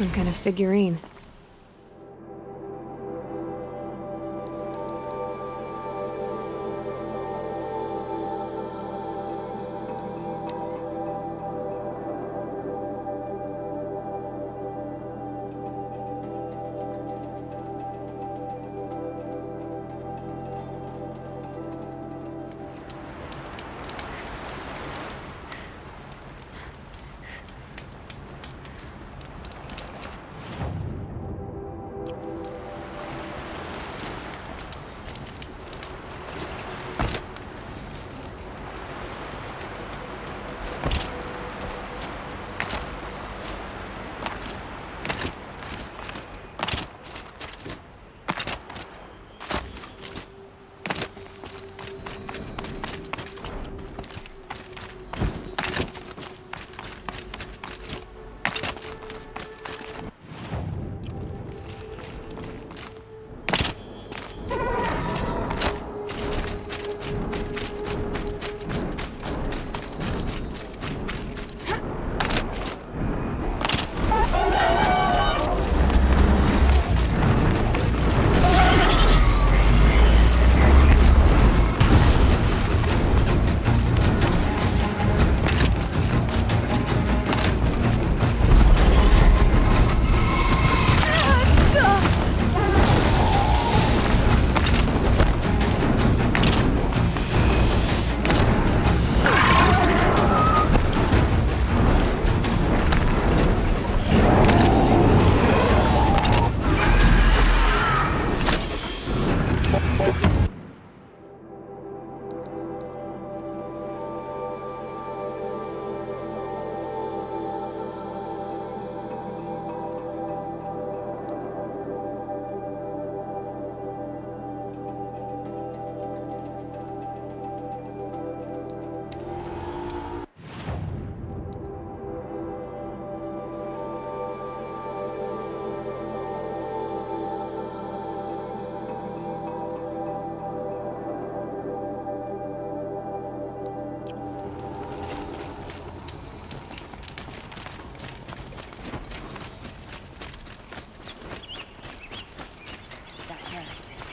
Some kind of figurine.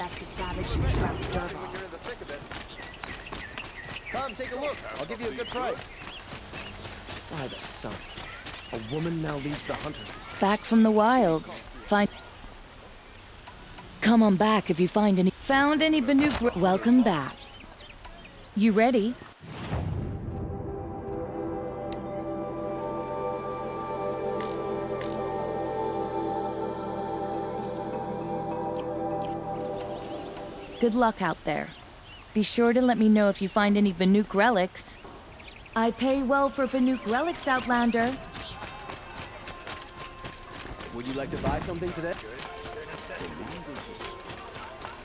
That's the savage who trapped Dervahl. You're in the thick of it. Come, take a look. I'll give you a good price. By the sun. A woman now leads the hunters. Back from the wilds. Come on back if you found any Banuk. Welcome back. You ready? Good luck out there. Be sure to let me know if you find any Banuk relics. I pay well for Banuk relics, Outlander. Would you like to buy something today?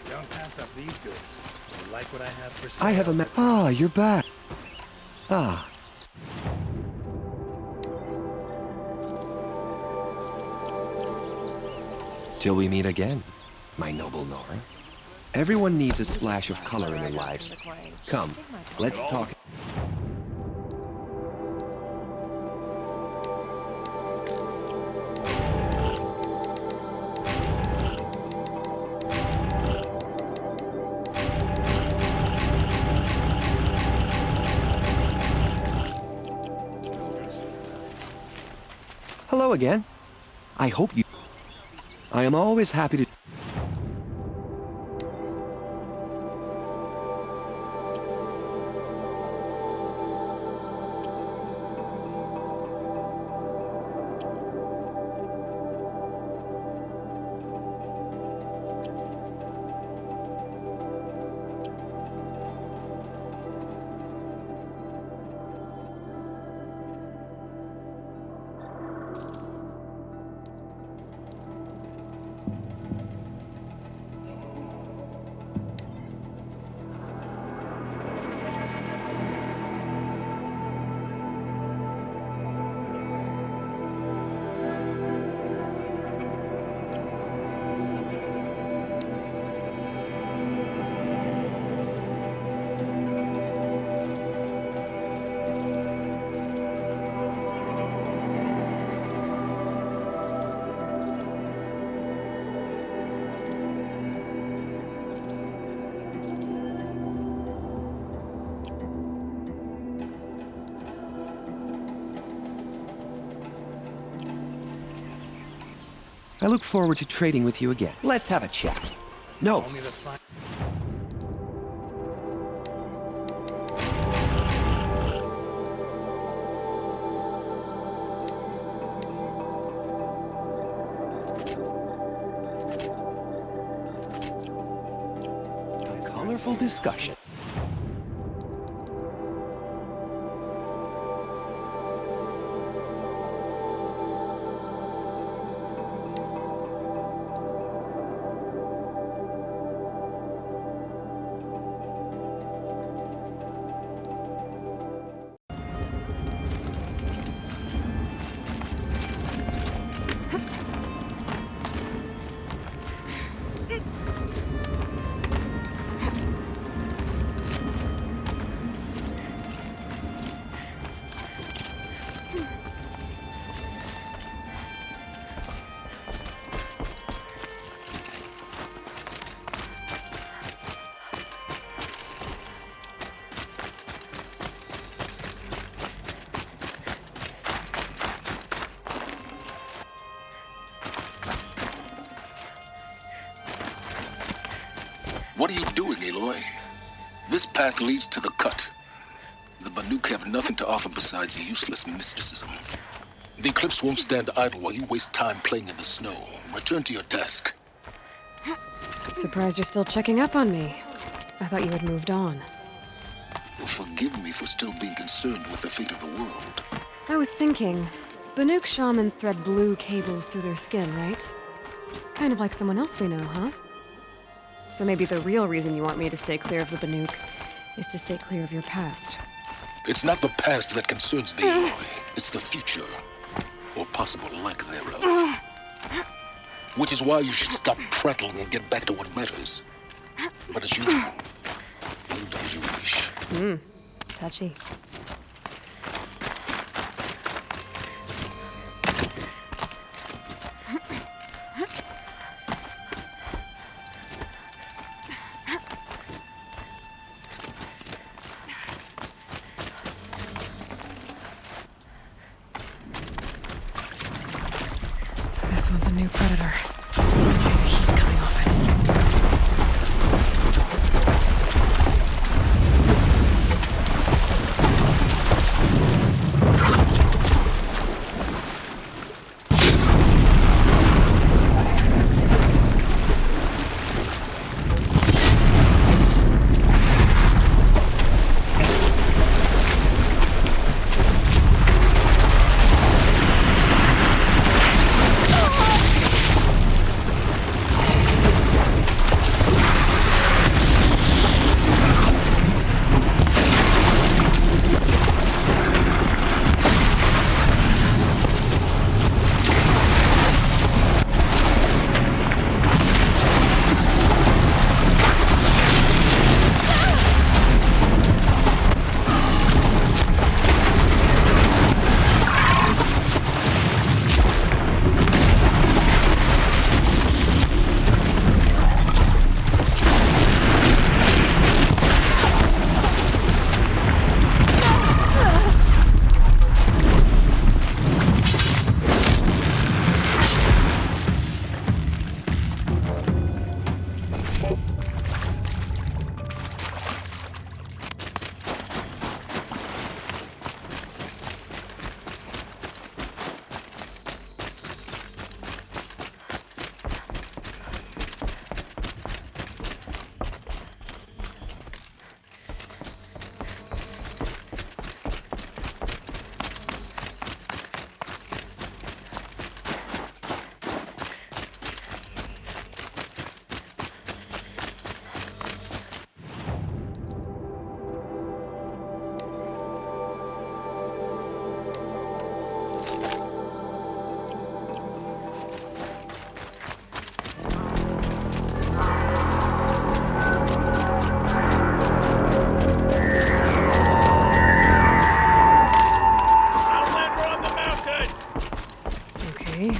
Don't pass up these goods. You like what I have for sale? I have a Ah, you're back. Ah. Till we meet again, my noble Nora. Everyone needs a splash of color in their lives. Come, let's talk. Hello again. I hope you... I am always happy to... I look forward to trading with you again. Let's have a chat. No. Only the fine. A colorful discussion. What are you doing, Aloy? This path leads to the cut. The Banuk have nothing to offer besides useless mysticism. The Eclipse won't stand idle while you waste time playing in the snow. Return to your task. Surprised you're still checking up on me. I thought you had moved on. Forgive me for still being concerned with the fate of the world. I was thinking, Banuk shamans thread blue cables through their skin, right? Kind of like someone else we know, huh? So maybe the real reason you want me to stay clear of the Banuk is to stay clear of your past. It's not the past that concerns me, Aloy. It's the future. Or possible lack thereof. Which is why you should stop prattling and get back to what matters. But as usual, you do as you wish. Touchy. predator. I can see the heat coming off it.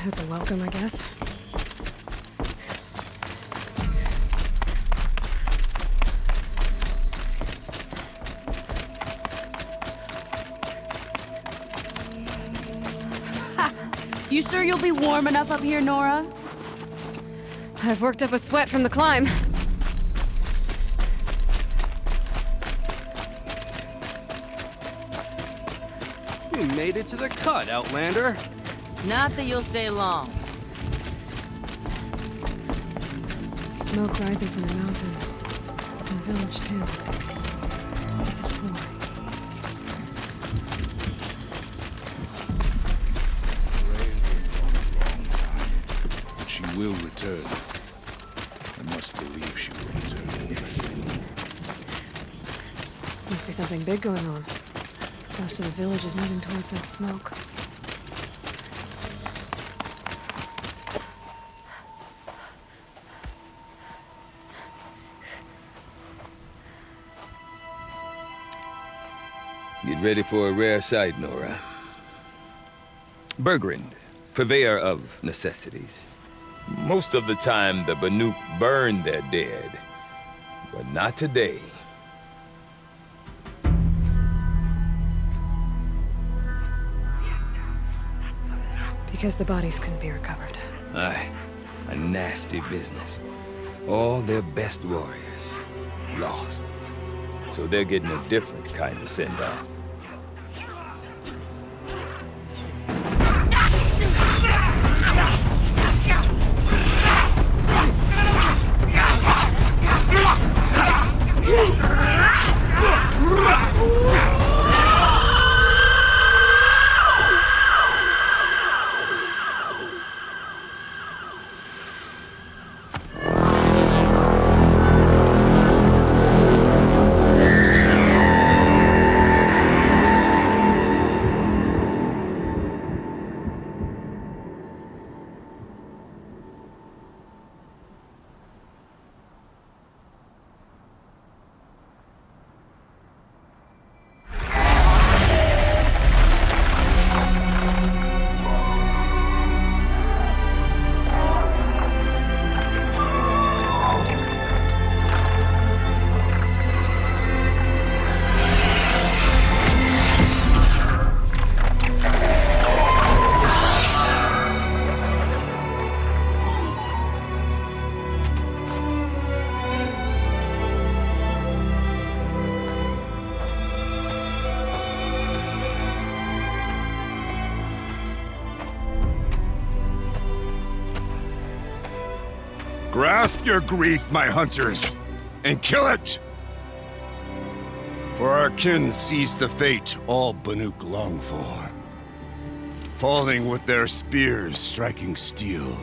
That's a welcome, I guess. You sure you'll be warm enough up here, Nora? I've worked up a sweat from the climb. You made it to the cut, Outlander. Not that you'll stay long. Smoke rising from the mountain. And the village, too. What's it for? She will return. I must believe she will return. Must be something big going on. Most of the village is moving towards that smoke. Get ready for a rare sight, Nora. Bergrand, purveyor of necessities. Most of the time, the Banuk burn their dead. But not today. Because the bodies couldn't be recovered. Aye, a nasty business. All their best warriors lost. So they're getting a different kind of send-off. Grasp your grief, my hunters, and kill it! For our kin sees the fate all Banuk long for. Falling with their spears striking steel.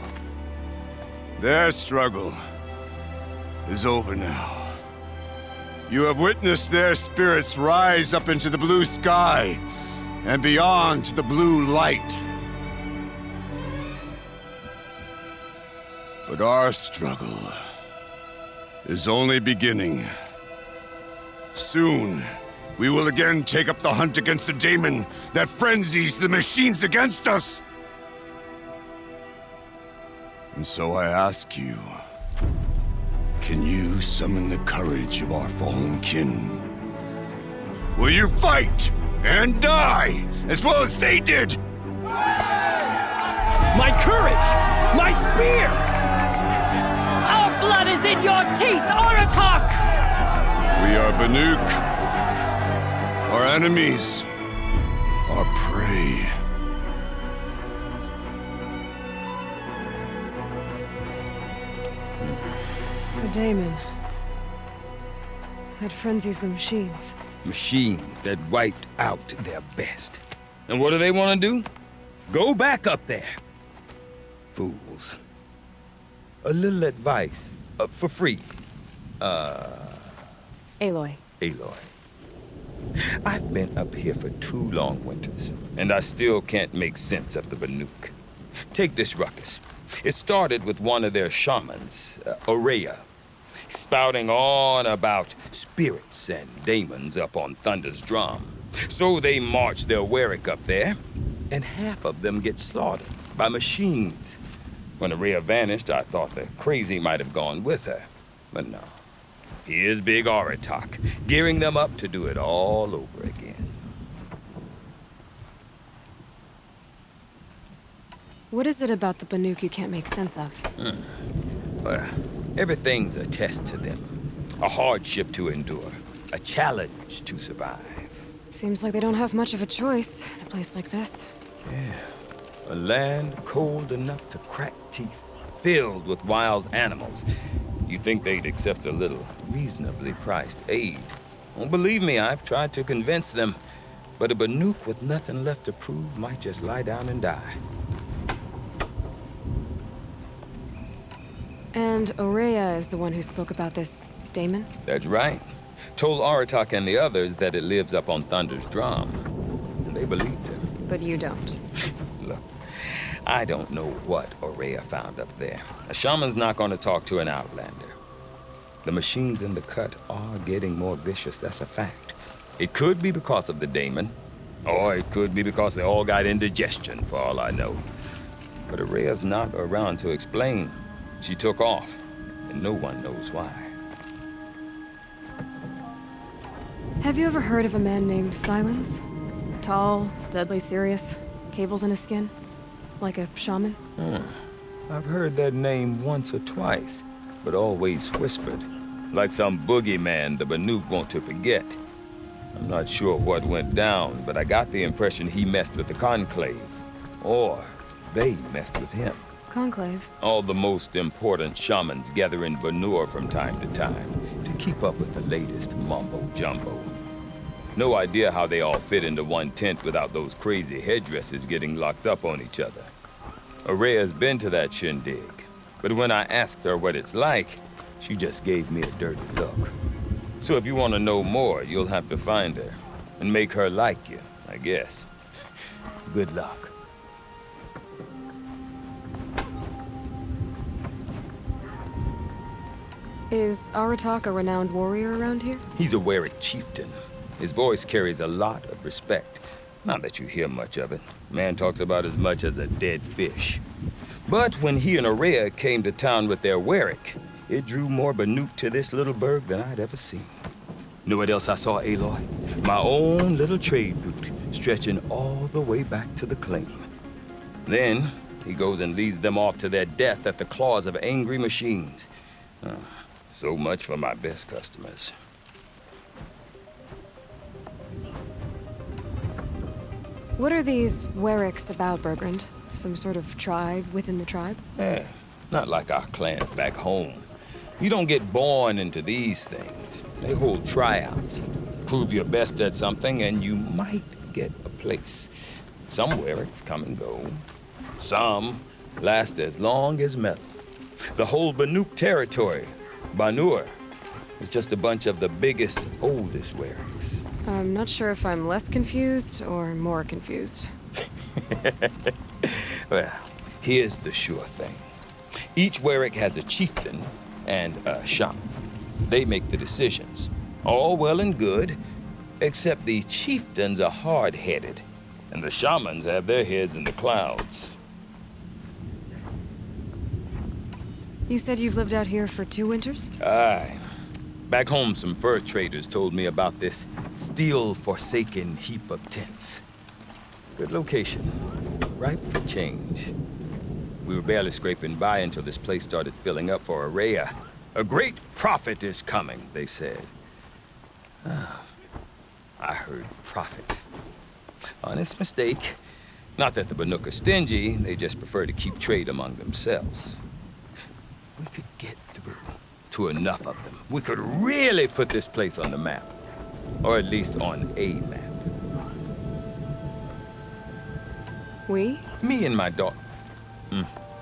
Their struggle is over now. You have witnessed their spirits rise up into the blue sky and beyond to the blue light. But our struggle is only beginning. Soon, we will again take up the hunt against the daemon that frenzies the machines against us. And so I ask you, can you summon the courage of our fallen kin? Will you fight and die as well as they did? My courage! My spear! Our blood is in your teeth, Aratak! We are Banuk. Our enemies are prey. The daemon. That frenzies the machines. Machines that wiped out their best. And what do they want to do? Go back up there. Fools. A little advice, for free. Aloy. Aloy. I've been up here for 2 long winters, and I still can't make sense of the Banuk. Take this ruckus. It started with one of their shamans, Ourea, spouting on about spirits and daemons up on Thunder's drum. So they march their Warwick up there, and half of them get slaughtered by machines. When Ourea vanished, I thought the crazy might have gone with her, but no. Here's Big Aratak, gearing them up to do it all over again. What is it about the Banuk you can't make sense of? Well, everything's a test to them. A hardship to endure. A challenge to survive. Seems like they don't have much of a choice in a place like this. Yeah. A land cold enough to crack teeth, filled with wild animals. You'd think they'd accept a little reasonably priced aid. Don't believe me, I've tried to convince them. But a Banuk with nothing left to prove might just lie down and die. And Ourea is the one who spoke about this daemon? That's right. Told Aratak and the others that it lives up on Thunder's drum. And they believed him. But you don't. Look, I don't know what Ourea found up there. A shaman's not going to talk to an outlander. The machines in the cut are getting more vicious, that's a fact. It could be because of the daemon, or it could be because they all got indigestion, for all I know. But Ourea's not around to explain. She took off, and no one knows why. Have you ever heard of a man named Silence? Tall, deadly serious, cables in his skin? Like a shaman? I've heard that name once or twice, but always whispered. Like some boogeyman the Banuk want to forget. I'm not sure what went down, but I got the impression he messed with the Conclave. Or they messed with him. Conclave? All the most important shamans gather in Banur from time to time to keep up with the latest mumbo-jumbo. No idea how they all fit into one tent without those crazy headdresses getting locked up on each other. Ourea's been to that shindig, but when I asked her what it's like, she just gave me a dirty look. So if you want to know more, you'll have to find her and make her like you, I guess. Good luck. Is Aratak a renowned warrior around here? He's a Warwick chieftain. His voice carries a lot of respect. Not that you hear much of it. Man talks about as much as a dead fish. But when he and Ourea came to town with their Warwick, it drew more Banuk to this little burg than I'd ever seen. Know what else I saw, Aloy? My own little trade route, stretching all the way back to the claim. Then, he goes and leads them off to their death at the claws of angry machines. So much for my best customers. What are these Warwicks about, Bergrand? Some sort of tribe within the tribe? Yeah. Not like our clans back home. You don't get born into these things. They hold tryouts. Prove your best at something and you might get a place. Somewhere it's come and go. Some last as long as metal. The whole Banuk territory, Banur, is just a bunch of the biggest, oldest Werricks. I'm not sure if I'm less confused or more confused. Well, here's the sure thing. Each Werrick has a chieftain and a shaman. They make the decisions. All well and good, except the chieftains are hard-headed, and the shamans have their heads in the clouds. You said you've lived out here for 2 winters? Aye. Back home, some fur traders told me about this still-forsaken heap of tents. Good location. Ripe for change. We were barely scraping by until this place started filling up for Araya. A great prophet is coming, they said. I heard prophet. Honest mistake. Not that the Banuk are stingy, they just prefer to keep trade among themselves. We could get through to enough of them. We could really put this place on the map. Or at least on a map. We? Me and my daughter.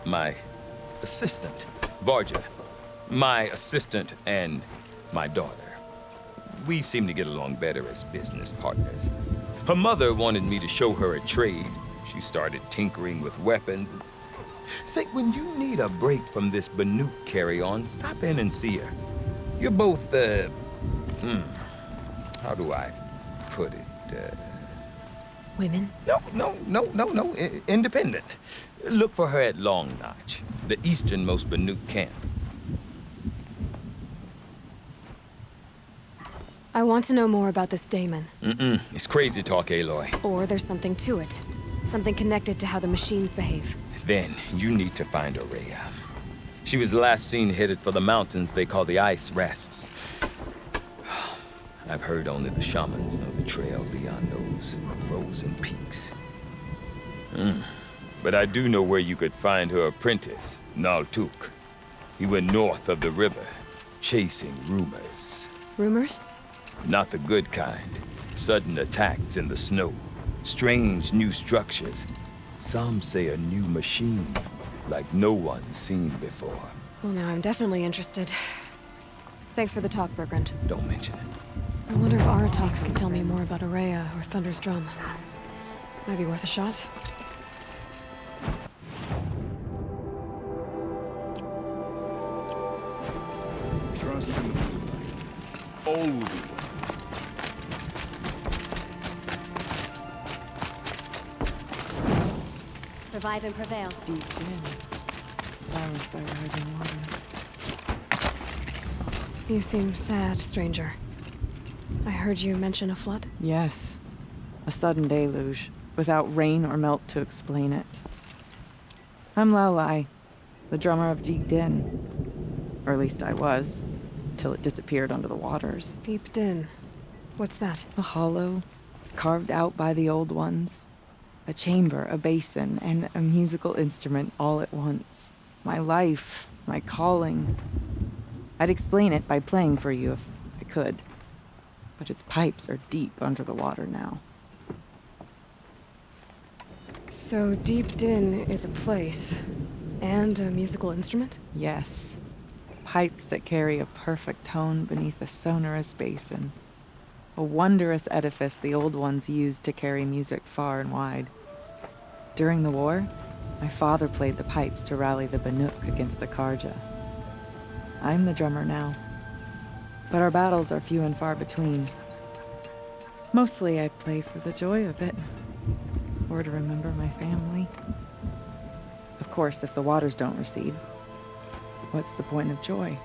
My assistant, Varja. My assistant and my daughter. We seem to get along better as business partners. Her mother wanted me to show her a trade. She started tinkering with weapons. Say, when you need a break from this Banuk carry-on, stop in and see her. You're both, how do I put it? Women? No. Independent. Look for her at Long Notch, the easternmost Banuk camp. I want to know more about this daemon. It's crazy talk, Aloy. Or there's something to it. Something connected to how the machines behave. Then you need to find Araya. She was last seen headed for the mountains they call the Ice Rafts. I've heard only the shamans know the trail beyond those frozen peaks. But I do know where you could find her apprentice, Naltuk. He went north of the river, chasing rumors. Rumors? Not the good kind. Sudden attacks in the snow. Strange new structures. Some say a new machine, like no one's seen before. Well, now I'm definitely interested. Thanks for the talk, Bergrand. Don't mention it. I wonder if Aratak can tell me more about Araya or Thunder's Drum. Might be worth a shot. Trust me. Always. Survive and prevail. Deep in, silenced by rising waters. You seem sad, stranger. I heard you mention a flood? Yes. A sudden deluge, without rain or melt to explain it. I'm Laolai, the drummer of Deep Din. Or at least I was, till it disappeared under the waters. Deep Din. What's that? A hollow, carved out by the old ones. A chamber, a basin, and a musical instrument all at once. My life, my calling. I'd explain it by playing for you if I could. But its pipes are deep under the water now. So Deep Din is a place, and a musical instrument? Yes. Pipes that carry a perfect tone beneath a sonorous basin. A wondrous edifice the old ones used to carry music far and wide. During the war, my father played the pipes to rally the Banuk against the Karja. I'm the drummer now, but our battles are few and far between. Mostly I play for the joy of it, or to remember my family. Of course, if the waters don't recede, what's the point of joy?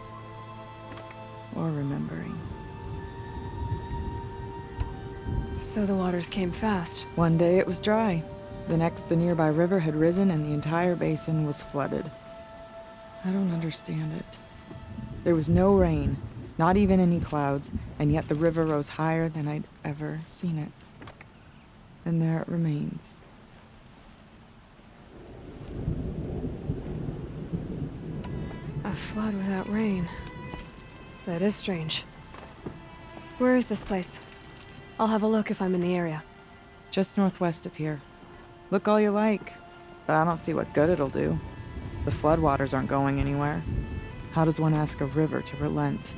Or remembering? So the waters came fast. One day it was dry. The next, the nearby river had risen and the entire basin was flooded. I don't understand it. There was no rain, not even any clouds, and yet the river rose higher than I'd ever seen it. And there it remains. flood without rain. That is strange. Where is this place? I'll have a look if I'm in the area. Just northwest of here. Look all you like, but I don't see what good it'll do. The floodwaters aren't going anywhere. How does one ask a river to relent?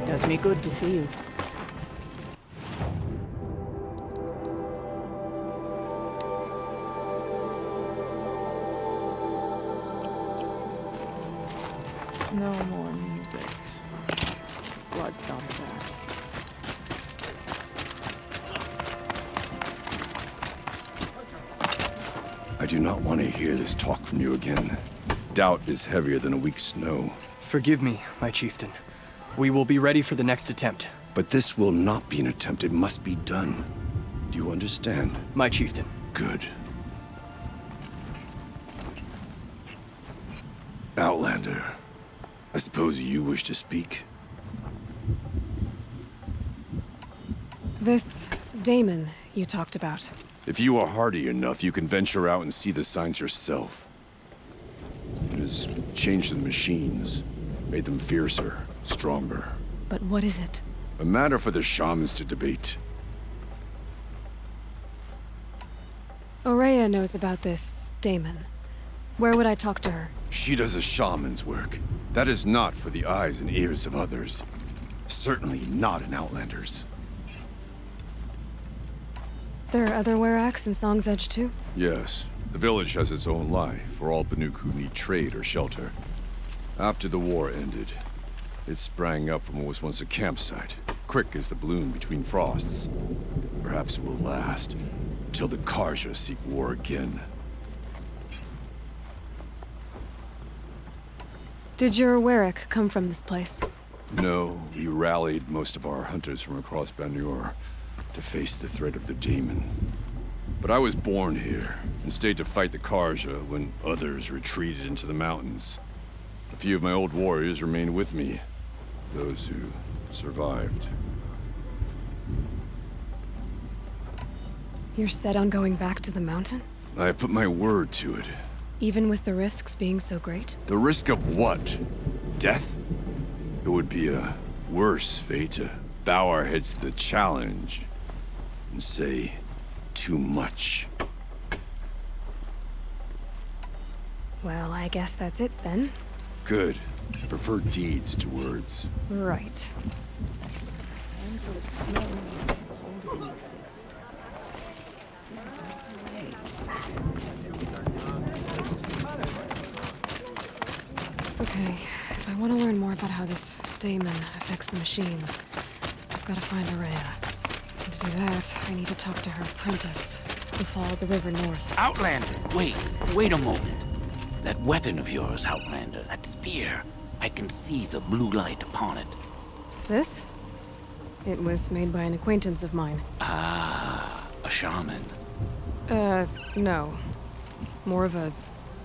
Does me good to see you. No more music. Blood's on that. I do not want to hear this talk from you again. Doubt is heavier than a week's snow. Forgive me, my chieftain. We will be ready for the next attempt. But this will not be an attempt. It must be done. Do you understand? My chieftain. Good. Outlander, I suppose you wish to speak? This Damon you talked about. If you are hardy enough, you can venture out and see the signs yourself. It has changed the machines, made them fiercer, stronger. But what is it? A matter for the shamans to debate. Ourea knows about this Damon. Where would I talk to her? She does a shaman's work. That is not for the eyes and ears of others. Certainly not an Outlander's. There are other Weraks in Song's Edge too? Yes. The village has its own life for all Banuk who need trade or shelter. After the war ended, it sprang up from what was once a campsite, quick as the bloom between frosts. Perhaps it will last, until the Karja seek war again. Did your Werak come from this place? No, we rallied most of our hunters from across Banur to face the threat of the Demon. But I was born here, and stayed to fight the Karja when others retreated into the mountains. A few of my old warriors remained with me, those who survived. You're set on going back to the mountain? I have put my word to it. Even with the risks being so great? The risk of what? Death? It would be a worse fate to bow our heads to the challenge and say too much. Well, I guess that's it then. Good. I prefer deeds to words. Right. Okay, if I want to learn more about how this Damon affects the machines, I've got to find Ourea. And to do that, I need to talk to her apprentice, who followed the river north. Outlander, wait a moment. That weapon of yours, Outlander, that spear, I can see the blue light upon it. This? It was made by an acquaintance of mine. Ah, a shaman. No. More of a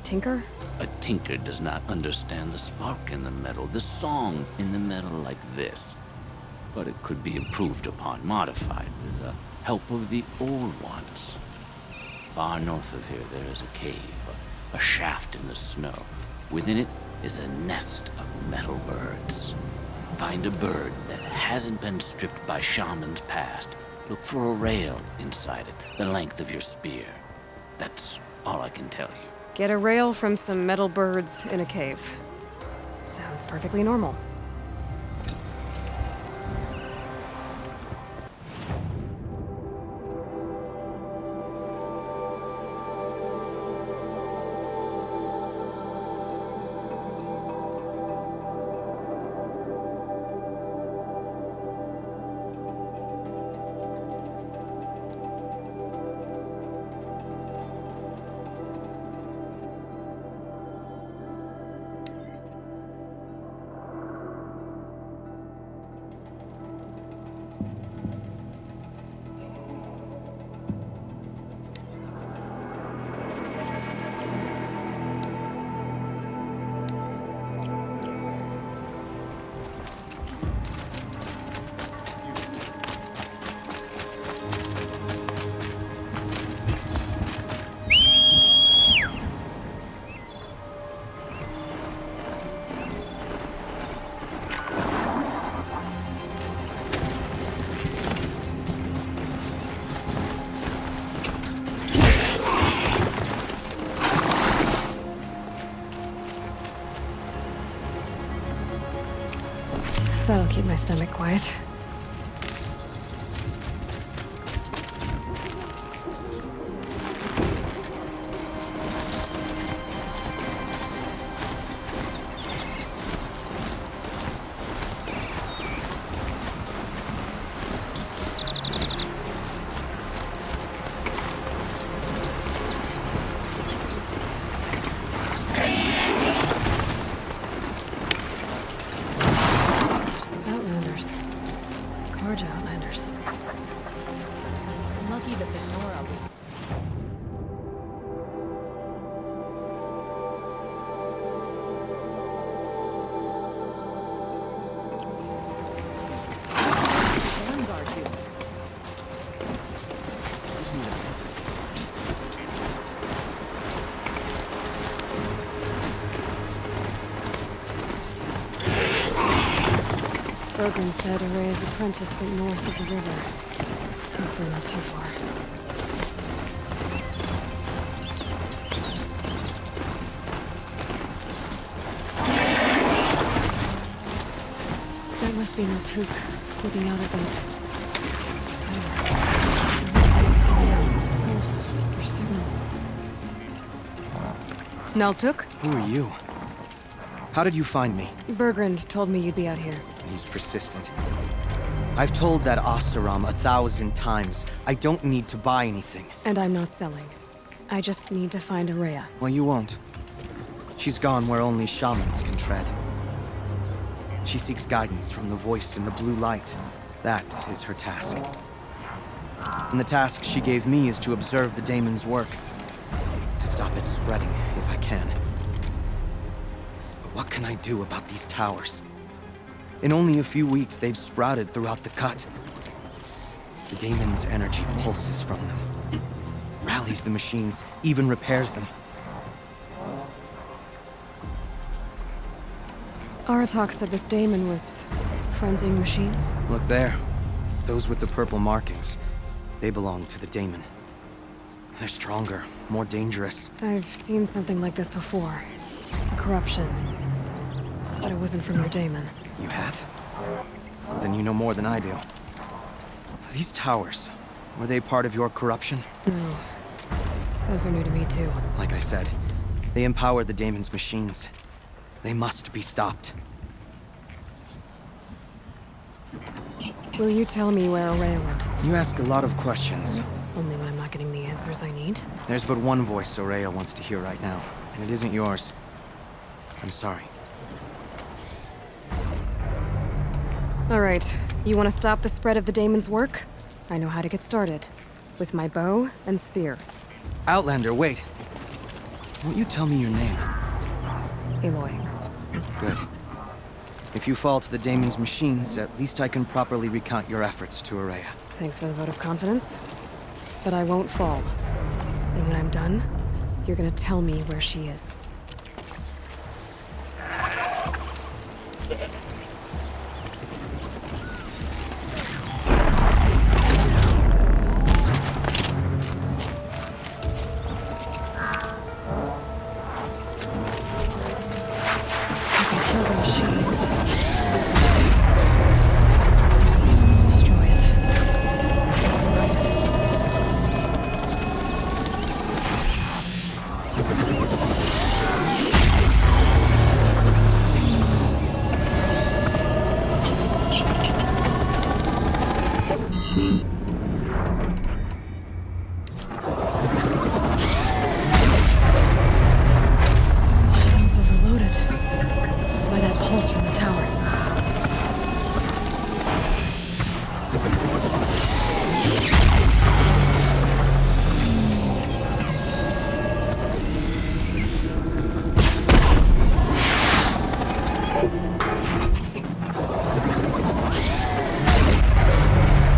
tinker? A tinker does not understand the spark in the metal, the song in the metal like this. But it could be improved upon, modified, with the help of the old ones. Far north of here, there is a cave, a shaft in the snow. Within it is a nest of metal birds. Find a bird that hasn't been stripped by shamans past. Look for a rail inside it, the length of your spear. That's all I can tell you. Get a rail from some metal birds in a cave. Sounds perfectly normal. That'll keep my stomach quiet. Outlanders. Lucky that the Nora was... Bergen said Araya's apprentice went north of the river. Hopefully not too far. That must be Naltuk, looking out at them. Close. Your signal. Naltuk? Who are you? How did you find me? Bergrand told me you'd be out here. He's persistent. I've told that Oseram 1,000 times. I don't need to buy anything. And I'm not selling. I just need to find Araya. Well, you won't. She's gone where only shamans can tread. She seeks guidance from the voice in the blue light. That is her task. And the task she gave me is to observe the daemon's work. To stop it spreading, if I can. But what can I do about these towers? In only a few weeks, they've sprouted throughout the cut. The daemon's energy pulses from them. Rallies the machines, even repairs them. Aratak said this daemon was frenzying machines. Look there. Those with the purple markings. They belong to the daemon. They're stronger, more dangerous. I've seen something like this before. A corruption. But it wasn't from your daemon. You have? Then you know more than I do. These towers, were they part of your corruption? No. Those are new to me too. Like I said, they empower the daemon's machines. They must be stopped. Will you tell me where Araya went? You ask a lot of questions. Only when I'm not getting the answers I need. There's but one voice Araya wants to hear right now, and it isn't yours. I'm sorry. All right. You want to stop the spread of the daemon's work? I know how to get started. With my bow and spear. Outlander, wait. Won't you tell me your name? Aloy. Good. If you fall to the daemon's machines, at least I can properly recount your efforts to Araya. Thanks for the vote of confidence. But I won't fall. And when I'm done, you're gonna tell me where she is. kill the machines. Destroy it. Machines overloaded by that pulse from the tower.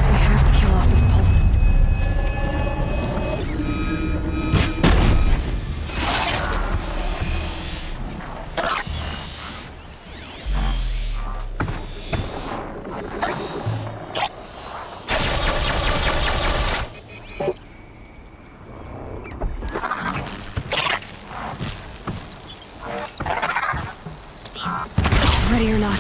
We have to kill off these pulses. Ready or not.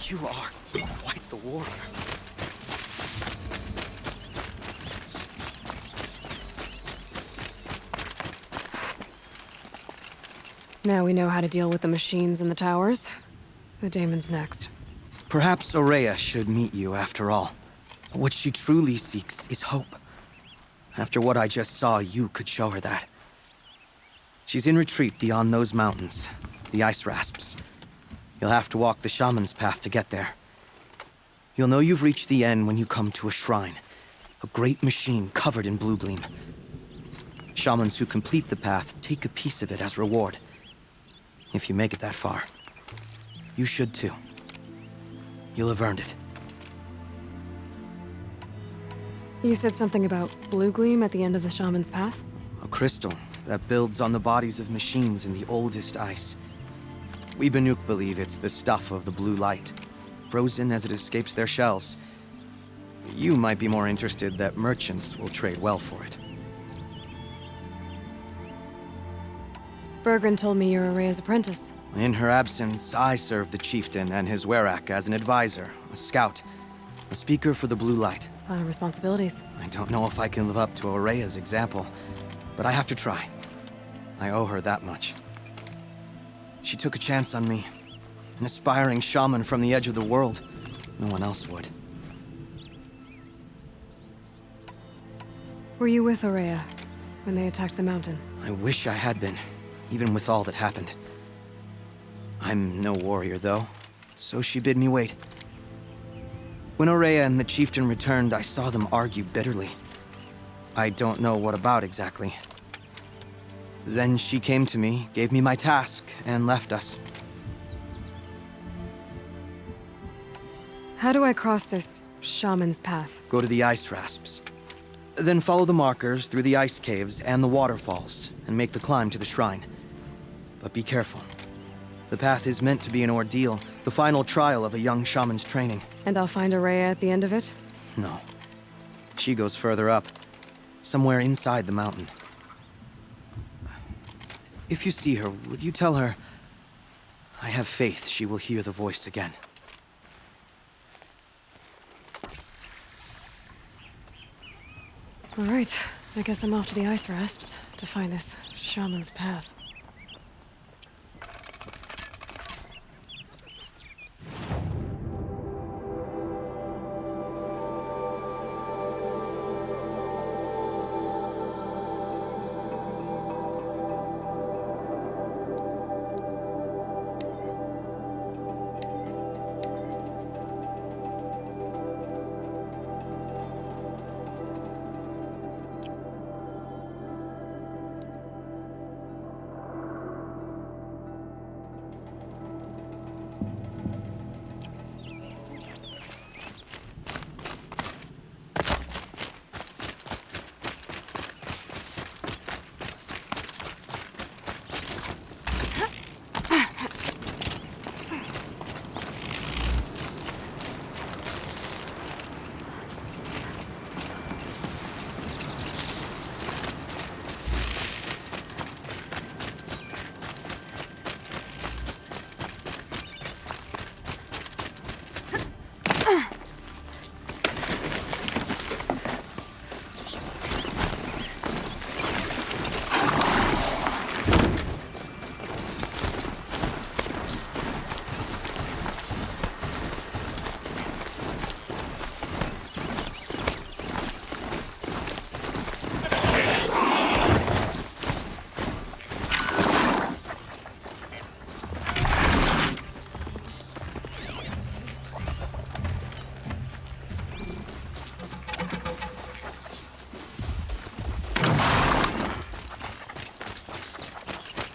You are quite the warrior. Now we know how to deal with the machines in the towers. The daemon's next. Perhaps Aurea should meet you after all. What she truly seeks is hope. After what I just saw, you could show her that. She's in retreat beyond those mountains, the ice rasps. You'll have to walk the shaman's path to get there. You'll know you've reached the end when you come to a shrine, a great machine covered in blue gleam. Shamans who complete the path take a piece of it as reward. If you make it that far, you should too. You'll have earned it. You said something about blue gleam at the end of the shaman's path? A crystal that builds on the bodies of machines in the oldest ice. We Banuk believe it's the stuff of the blue light, frozen as it escapes their shells. You might be more interested that merchants will trade well for it. Bergren told me you're Aurea's apprentice. In her absence, I serve the chieftain and his werak as an advisor, a scout, a speaker for the Blue Light. A lot of responsibilities. I don't know if I can live up to Orea's example, but I have to try. I owe her that much. She took a chance on me. An aspiring shaman from the edge of the world. No one else would. Were you with Aurea when they attacked the mountain? I wish I had been, even with all that happened. I'm no warrior, though, so she bid me wait. When Aurea and the chieftain returned, I saw them argue bitterly. I don't know what about exactly. Then she came to me, gave me my task, and left us. How do I cross this shaman's path? Go to the ice rasps. Then follow the markers through the ice caves and the waterfalls, and make the climb to the shrine. But be careful. The path is meant to be an ordeal, the final trial of a young shaman's training. And I'll find Aurea at the end of it? No. She goes further up, somewhere inside the mountain. If you see her, would you tell her, I have faith she will hear the voice again. All right, I guess I'm off to the ice rasps to find this shaman's path.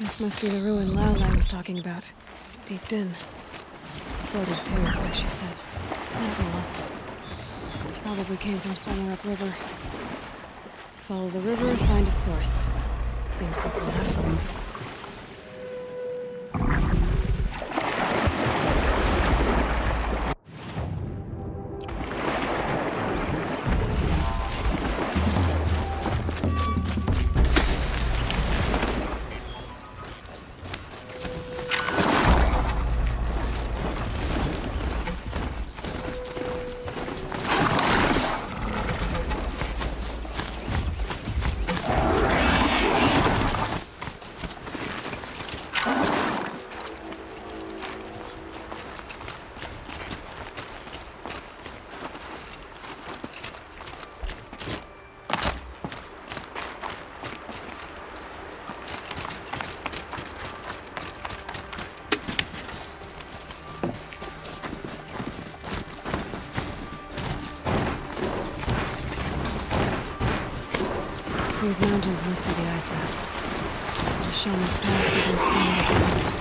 This must be the ruin Lao Lai was talking about. Deep in. Floated too, like she said. Sentinels. Probably came from somewhere upriver. Follow the river, find its source. Seems simple enough. These mountains must be the ice rasps. The shaman's path begins somewhere.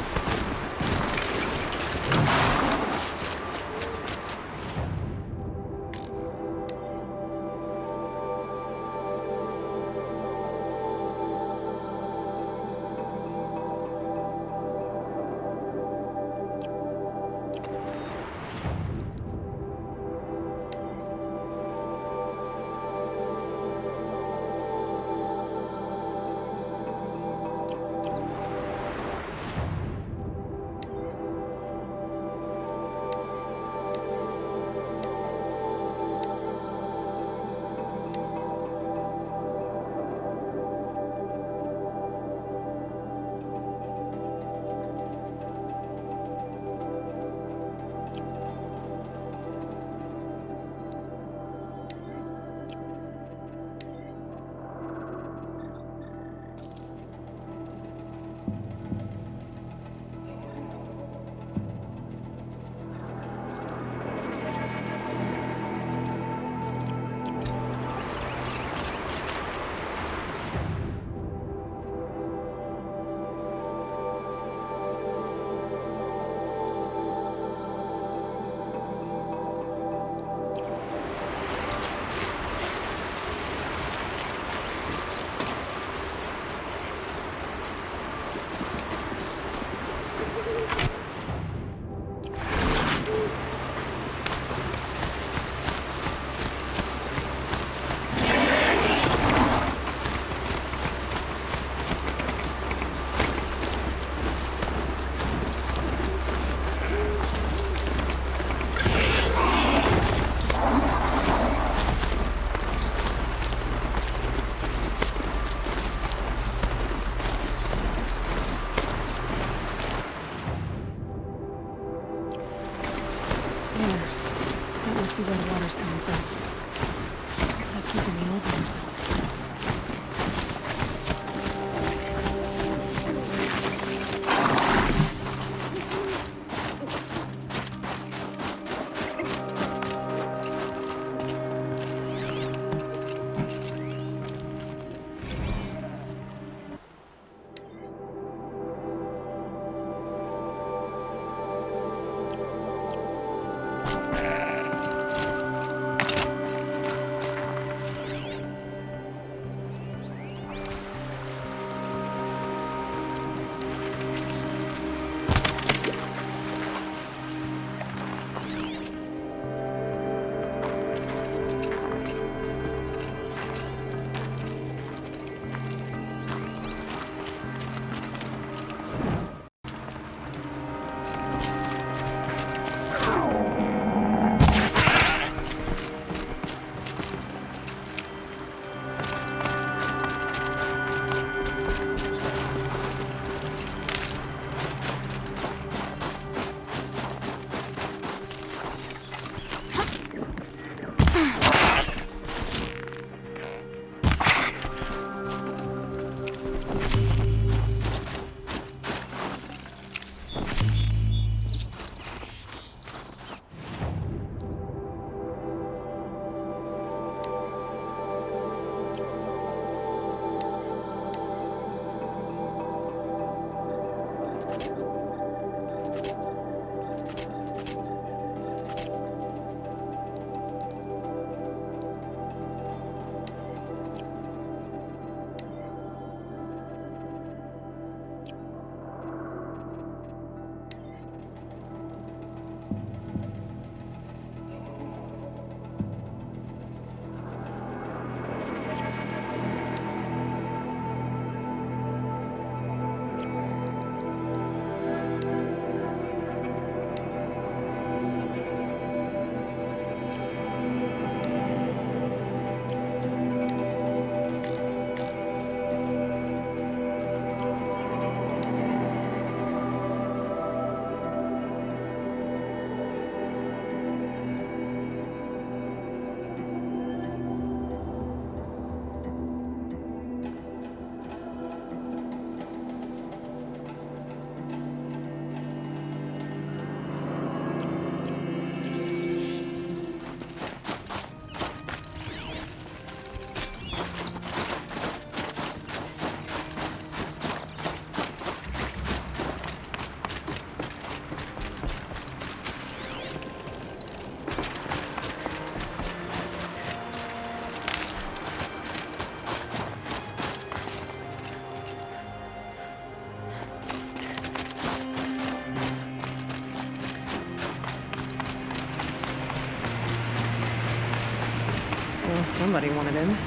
see where the water's coming from. Looks like something the old ones built. Well, somebody wanted in.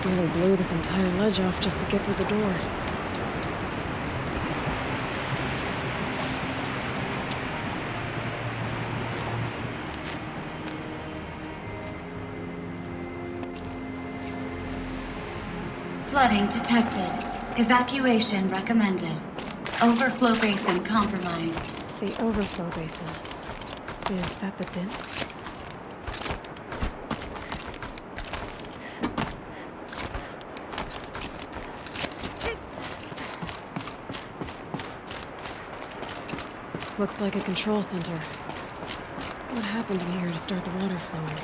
Nearly blew this entire ledge off just to get through the door. Flooding detected. Evacuation recommended. Overflow basin compromised. The overflow basin. Is that the din? Looks like a control center. What happened in here to start the water flowing?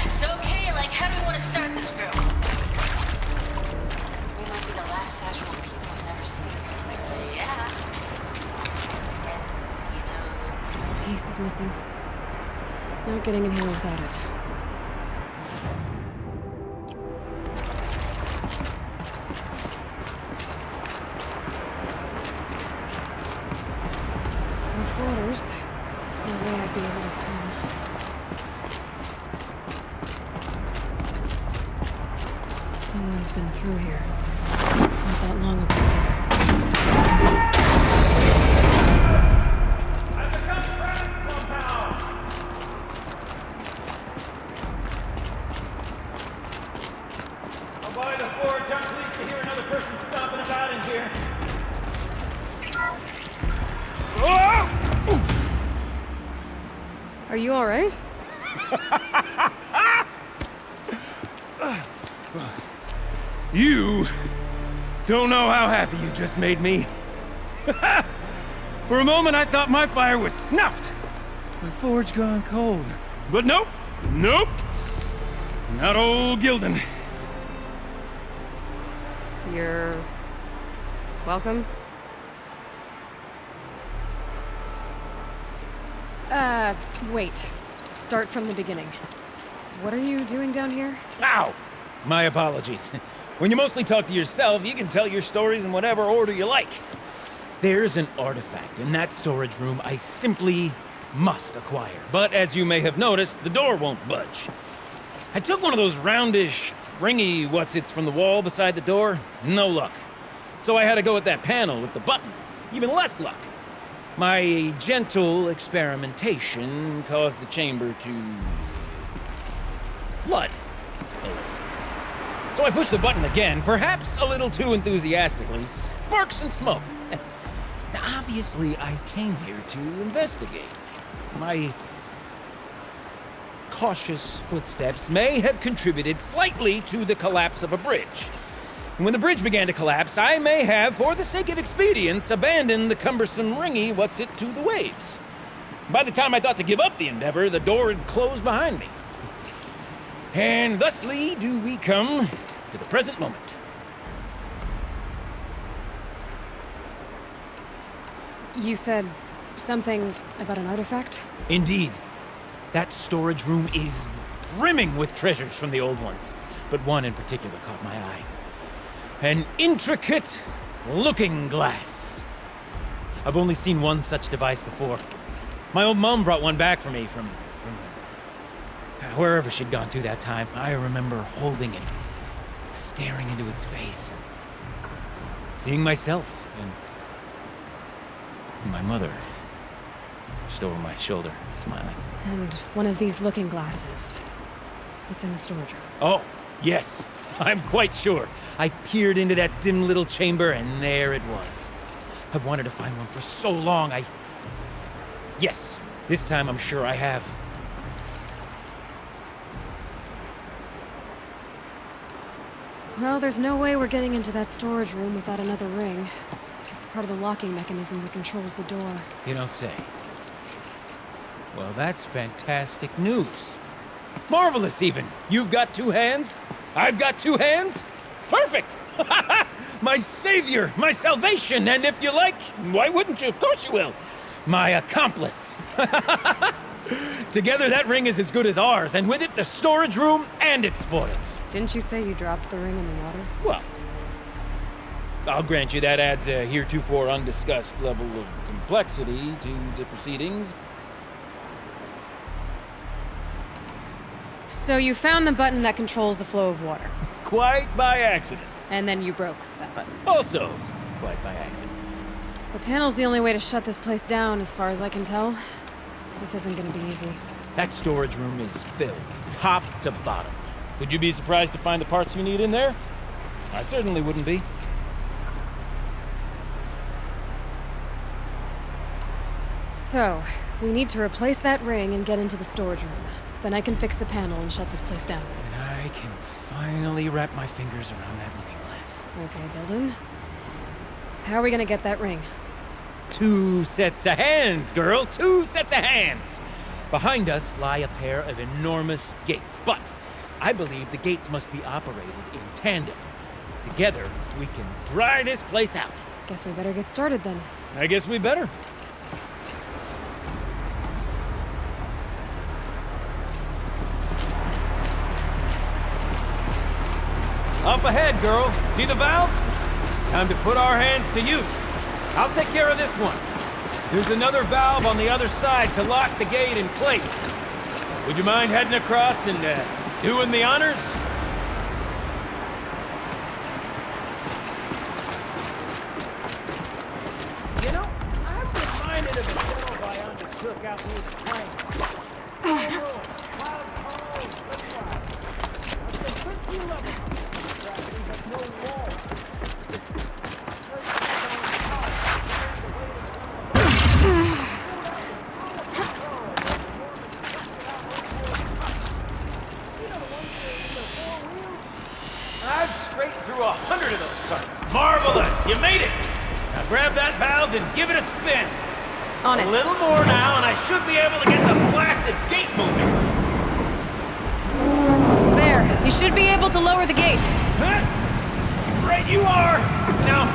It's okay. Like, how do we want to start this group? We might be the last Sagittal people I've never seen, so let's say yeah. A piece is missing. Not getting in here without it. Waters. No way I'd be able to swim. Someone's been through here. Not that long ago. I'll buy the fort I'm pleased to hear another person stomping about in here. Are you all right? You don't know how happy you just made me. For a moment, I thought my fire was snuffed. My forge gone cold. But nope, nope. Not old Gildan. You're welcome. Wait. Start from the beginning. What are you doing down here? Ow! My apologies. When you mostly talk to yourself, you can tell your stories in whatever order you like. There's an artifact in that storage room I simply must acquire. But as you may have noticed, the door won't budge. I took one of those roundish, ringy what's-its from the wall beside the door. No luck. So I had to go with that panel with the button. Even less luck. My gentle experimentation caused the chamber to flood. So I pushed the button again, perhaps a little too enthusiastically. Sparks and smoke. Now, obviously, I came here to investigate. My cautious footsteps may have contributed slightly to the collapse of a bridge. And when the bridge began to collapse, I may have, for the sake of expedience, abandoned the cumbersome ringy what's-it to the waves. By the time I thought to give up the endeavor, the door had closed behind me. And thusly do we come to the present moment. You said something about an artifact? Indeed. That storage room is brimming with treasures from the old ones, but one in particular caught my eye. An intricate looking glass. I've only seen one such device before. My old mom brought one back for me from wherever she'd gone to that time. I remember holding it, staring into its face, seeing myself and my mother just over my shoulder, smiling. And one of these looking glasses. It's in the storage room. Oh, yes. I'm quite sure. I peered into that dim little chamber, and there it was. I've wanted to find one for so long, Yes, this time I'm sure I have. Well, there's no way we're getting into that storage room without another ring. It's part of the locking mechanism that controls the door. You don't say. Well, that's fantastic news. Marvelous, even. You've got two hands. I've got two hands. Perfect! My savior, my salvation, and if you like, why wouldn't you? Of course you will. My accomplice. Together, that ring is as good as ours, and with it, the storage room and its spoils. Didn't you say you dropped the ring in the water? Well, I'll grant you that adds a heretofore undiscussed level of complexity to the proceedings. So you found the button that controls the flow of water. Quite by accident. And then you broke that button. Also, quite by accident. The panel's the only way to shut this place down, as far as I can tell. This isn't gonna be easy. That storage room is filled, top to bottom. Would you be surprised to find the parts you need in there? I certainly wouldn't be. So, we need to replace that ring and get into the storage room. Then I can fix the panel and shut this place down. And I can finally wrap my fingers around that looking glass. Okay, Gildan. How are we gonna get that ring? 2 sets of hands, girl! 2 sets of hands! Behind us lie a pair of enormous gates, but I believe the gates must be operated in tandem. Together, we can dry this place out. Guess we better get started then. I guess we better. Up ahead, girl. See the valve? Time to put our hands to use. I'll take care of this one. There's another valve on the other side to lock the gate in place. Would you mind heading across and doing the honors? You know, I'm reminded of a job I undertook out near the plains. Cloud Hall, such like. I've been pretty lucky. No through 100 of those carts. Marvelous! You made it! Now grab that valve and give it a spin. On it. A little more now, and I should be able to get the blasted gate moving. There. You should be able to lower the gate. Huh? Right you are! Now,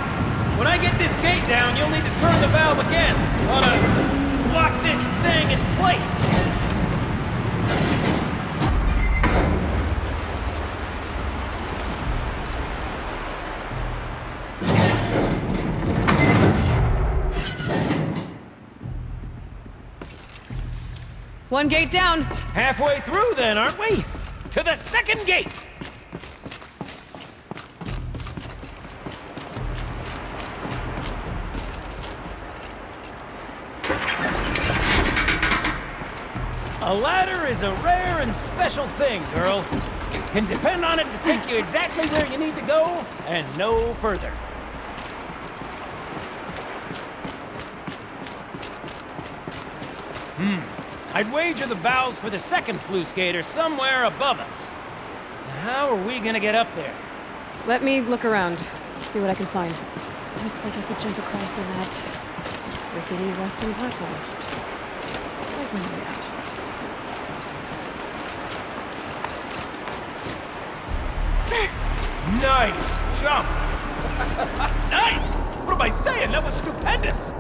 when I get this gate down, you'll need to turn the valve again. Ought to lock this thing in place. One gate down. Halfway through then, aren't we? To the second gate! A ladder is a rare and special thing, girl. You can depend on it to take you exactly where you need to go, and no further. I'd wager the valves for the second sluice gate are somewhere above us. Now, how are we gonna get up there? Let me look around. See what I can find. Looks like I could jump across in that rickety western platform. Over my out. Nice jump! Nice! What am I saying? That was stupendous!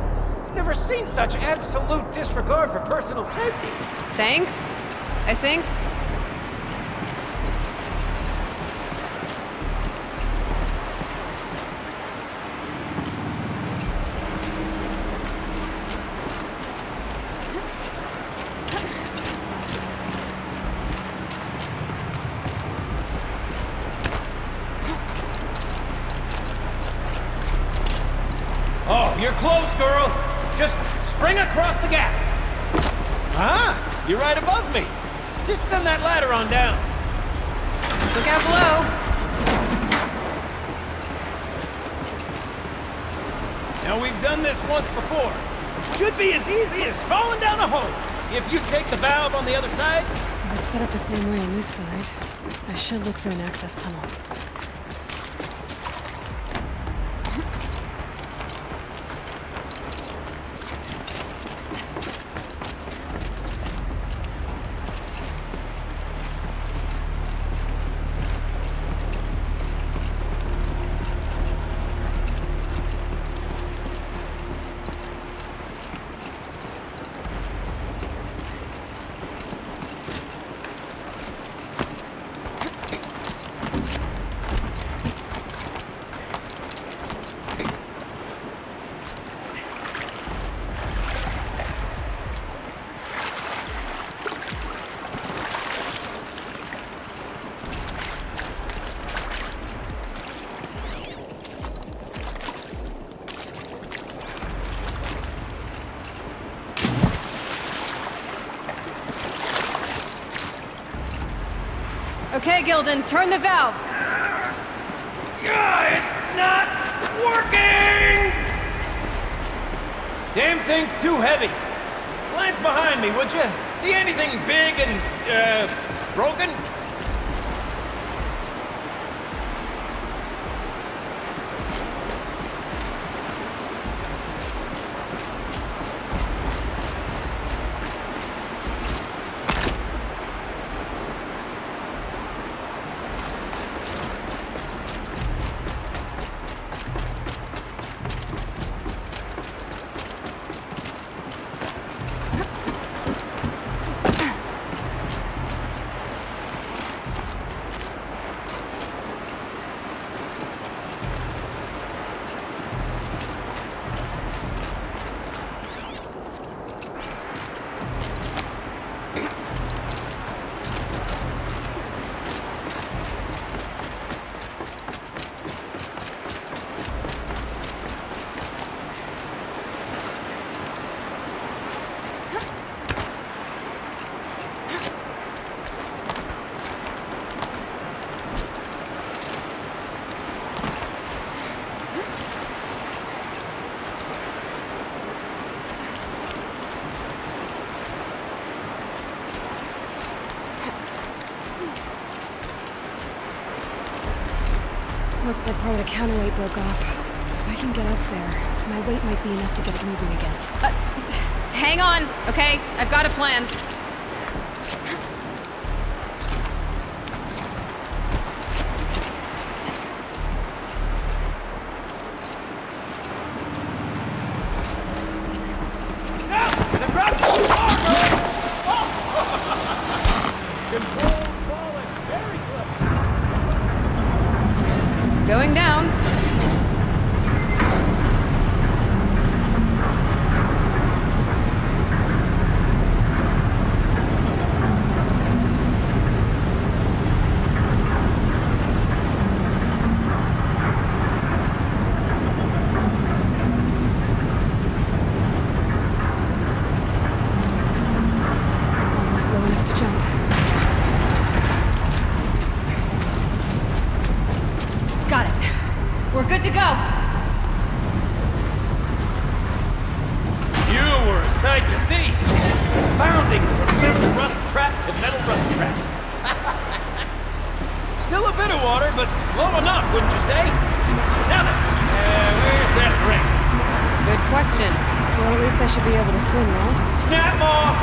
Never seen such absolute disregard for personal safety. Thanks, I think. Oh, you're close, girl. Just spring across the gap. Ah, you're right above me. Just send that ladder on down. Look out below. Now, we've done this once before. Should be as easy as falling down a hole. If you take the valve on the other side. Let's set up the same way on this side. I should look for an access tunnel. Okay, Gildan, turn the valve. It's not working! Damn thing's too heavy. Glance behind me, would you? See anything big and, broken? Looks like part of the counterweight broke off. If I can get up there, my weight might be enough to get it moving again. Hang on, okay? I've got a plan. Going down. Almost low enough to jump. Got it. We're good to go. You were a sight to see. Bounding from metal rust trap to metal rust trap. Still a bit of water, but low enough, wouldn't you say? Now then, where's that ring? Good question. Well, at least I should be able to swim, no? Snap maw!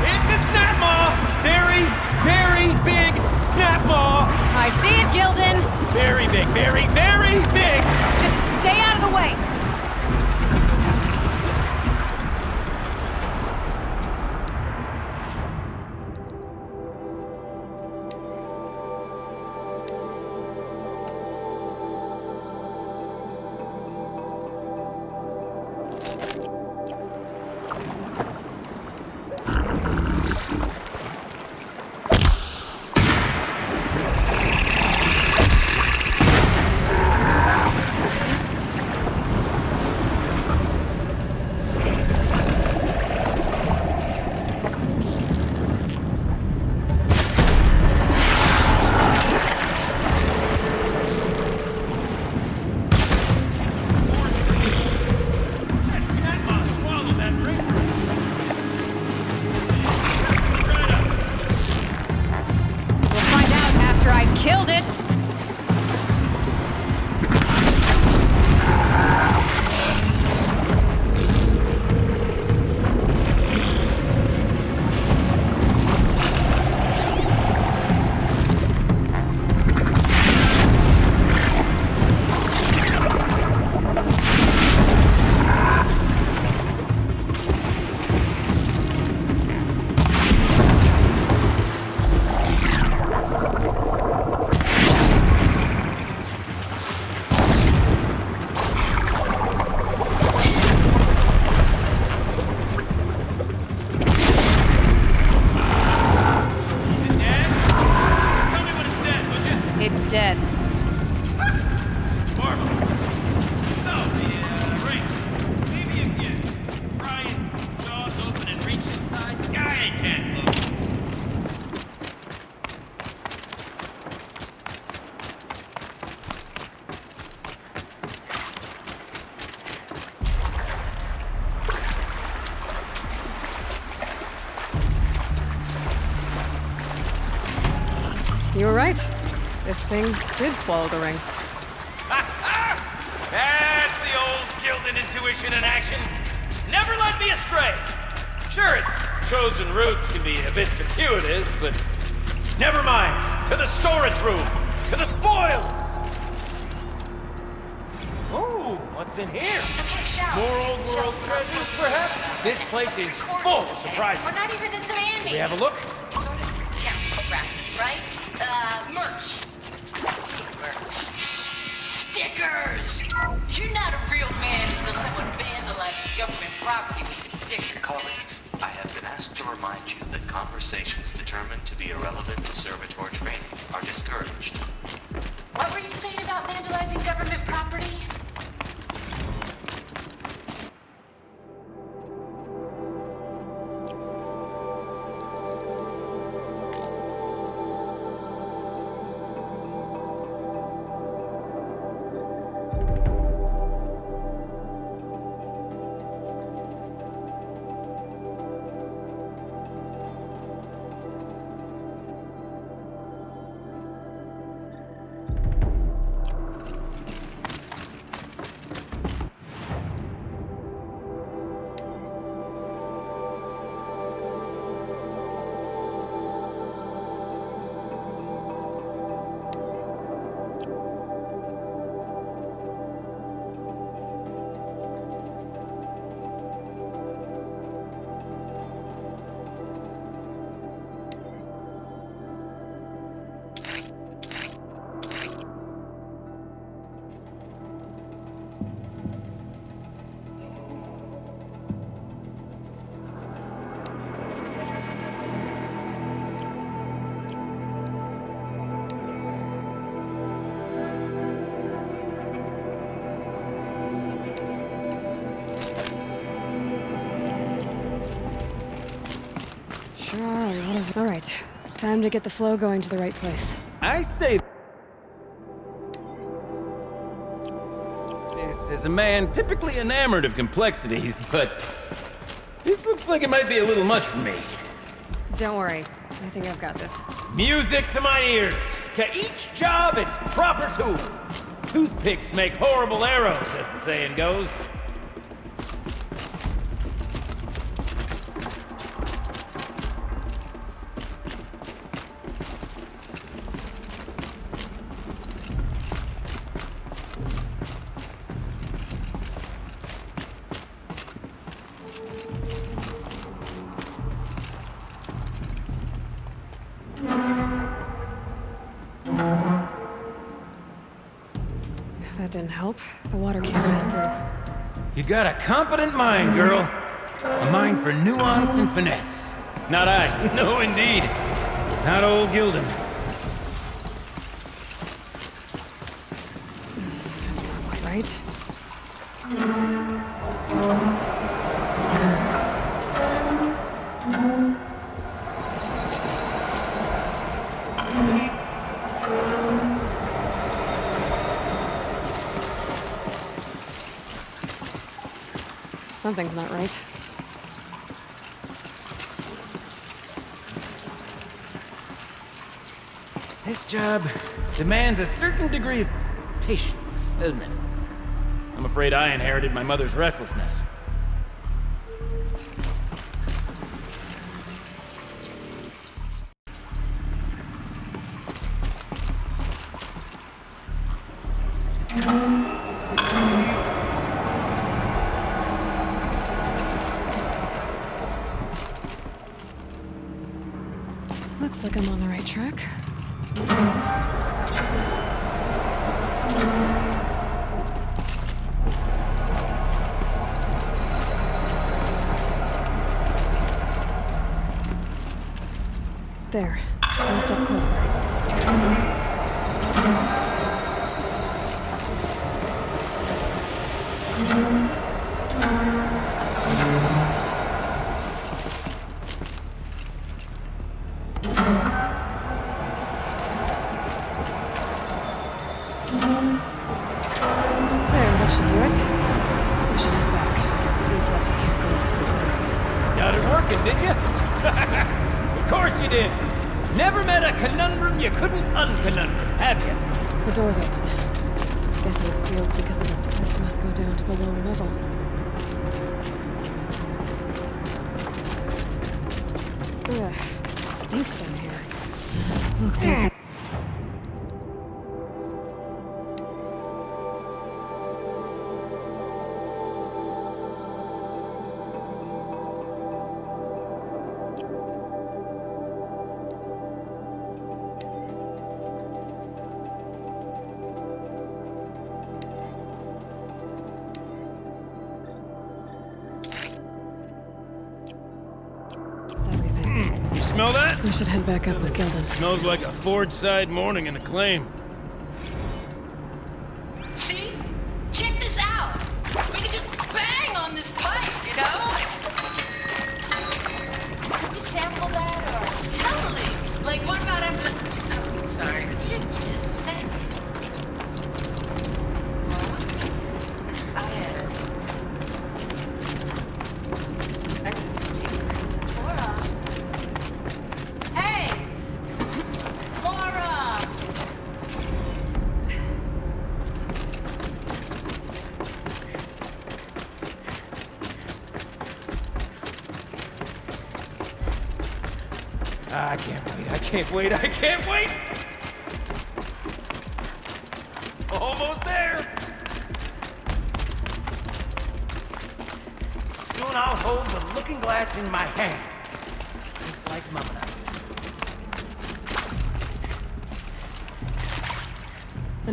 It's a snap maw! Very, very big snap maw! I see it, Gildan. Very big, very, very big! Just stay out of the way. Killed it! It's dead. Marvelous. So, the ring. Maybe if you pry its jaws open and reach inside, the guy can't move. You were right. This thing did swallow the ring. That's the old Gildan intuition in action. It's never led me astray. Sure, its chosen routes can be a bit circuitous, but never mind. To the storage room. To the spoils. Oh, what's in here? More old world treasures, perhaps? This place is full of surprises. We're not even in the Can we have a look? Yeah, practice, right? Merch. Stickers! You're not a real man until someone vandalizes government property with your sticker. Colleagues, I have been asked to remind you that conversations determined to be irrelevant to servitor training are discouraged. What were you saying about vandalizing government property? All right, time to get the flow going to the right place. I say this as a man typically enamored of complexities, but this looks like it might be a little much for me. Don't worry, I think I've got this. Music to my ears. To each job, its proper tool. Toothpicks make horrible arrows, as the saying goes. That didn't help. The water can't pass through. You got a competent mind, girl. A mind for nuance and finesse. Not I. No, indeed. Not old Gildan. That's not quite right. Something's not right. This job demands a certain degree of patience, doesn't it? I'm afraid I inherited my mother's restlessness. Looks like I'm on the right track. There. One step closer. The door's open. Guessing it's sealed because this must go down to the lower level. Ugh, it stinks down here. Looks like Smell that? we should head back up with Gildan. Smells like a Forge-side morning in Acclaim. See? Check this out. We can just bang on this pipe, you know? Can you sample that or? Totally. Like, what about after? Oh, sorry. You just said. I can't wait, I can't wait, I can't wait! Almost there! Soon I'll hold the looking glass in my hand. Just like Mama and I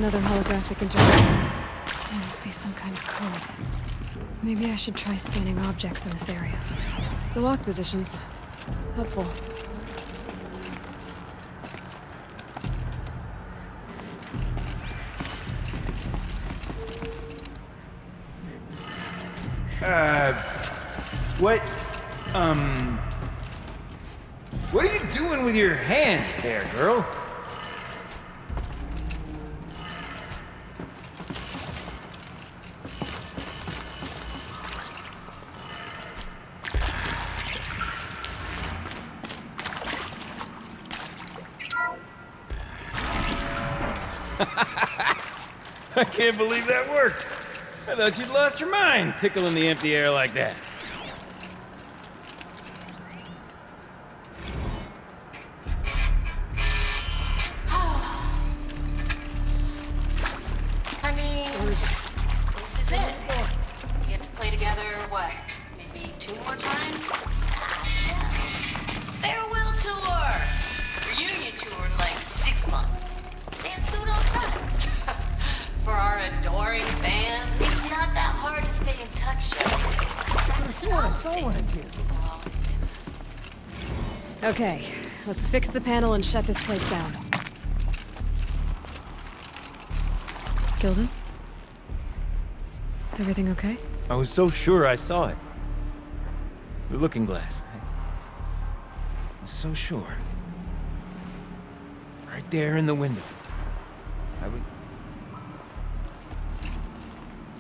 do. Another holographic interface. There must be some kind of code. Maybe I should try scanning objects in this area. The lock positions. Helpful. What? What are you doing with your hands there, girl? I can't believe that worked. I thought you'd lost your mind, tickling the empty air like that. I mean, this is it. We get to play together, what, maybe 2 more times? Ah, shucks. Farewell tour! Reunion tour in like 6 months. Dance to it all the time. For our adoring fans, it's not that hard to stay in touch. That's all I want to do. Okay, let's fix the panel and shut this place down. Gilden? Everything okay? I was so sure I saw it. The looking glass. I was so sure. Right there in the window. I was...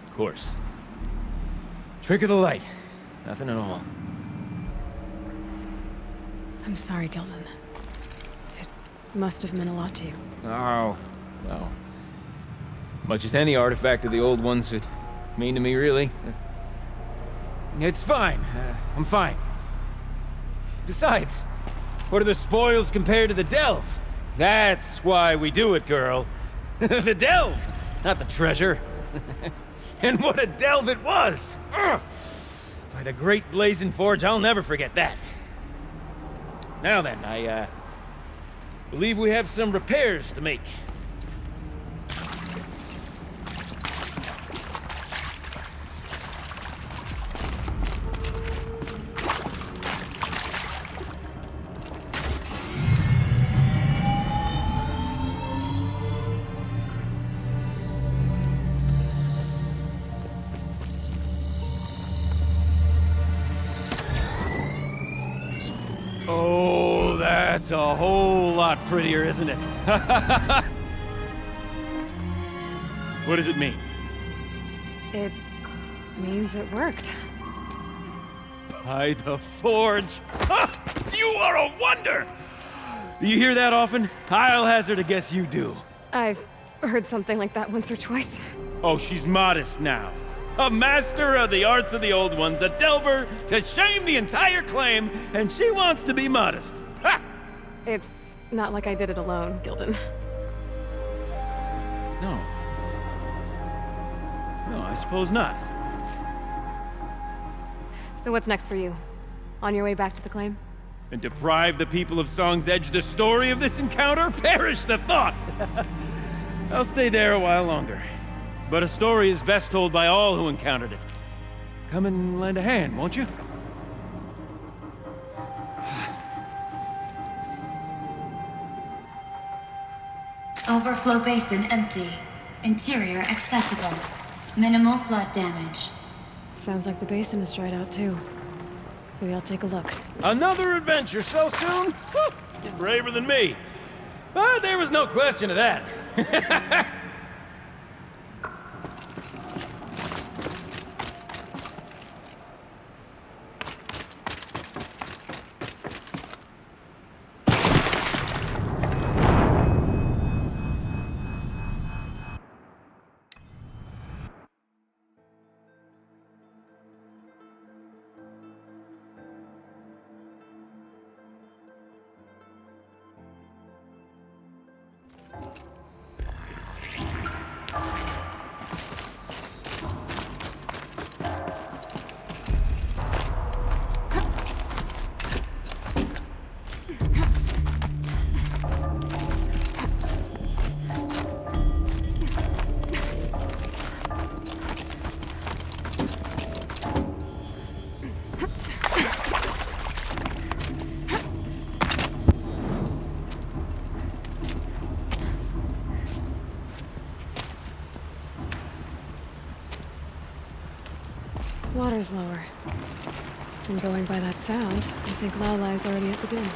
Of course. Trick of the light. Nothing at all. I'm sorry, Gilden. It must have meant a lot to you. Oh, well. Much as any artifact of the old ones would mean to me, really. It's fine. I'm fine. Besides, what are the spoils compared to the delve? That's why we do it, girl. The delve, not the treasure. And what a delve it was! Ugh. By the Great Blazing Forge, I'll never forget that. Now then, I believe we have some repairs to make. Oh, that's a whole lot prettier, isn't it? What does it mean? It means it worked. By the Forge! Ha! You are a wonder! Do you hear that often? I'll hazard a guess you do. I've heard something like that once or twice. Oh, she's modest now. A master of the arts of the old ones, a delver to shame the entire claim, and she wants to be modest. Ha! It's not like I did it alone, Gilden. No. No, I suppose not. So what's next for you? On your way back to the claim? And deprive the people of Song's Edge the story of this encounter? Perish the thought! I'll stay there a while longer. But a story is best told by all who encountered it. Come and lend a hand, won't you? Overflow basin empty. Interior accessible. Minimal flood damage. Sounds like the basin is dried out too. Maybe I'll take a look. Another adventure so soon? Whew, you're braver than me. But there was no question of that. Water's lower. And going by that sound, I think Laulai's already at the den.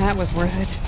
that was worth it.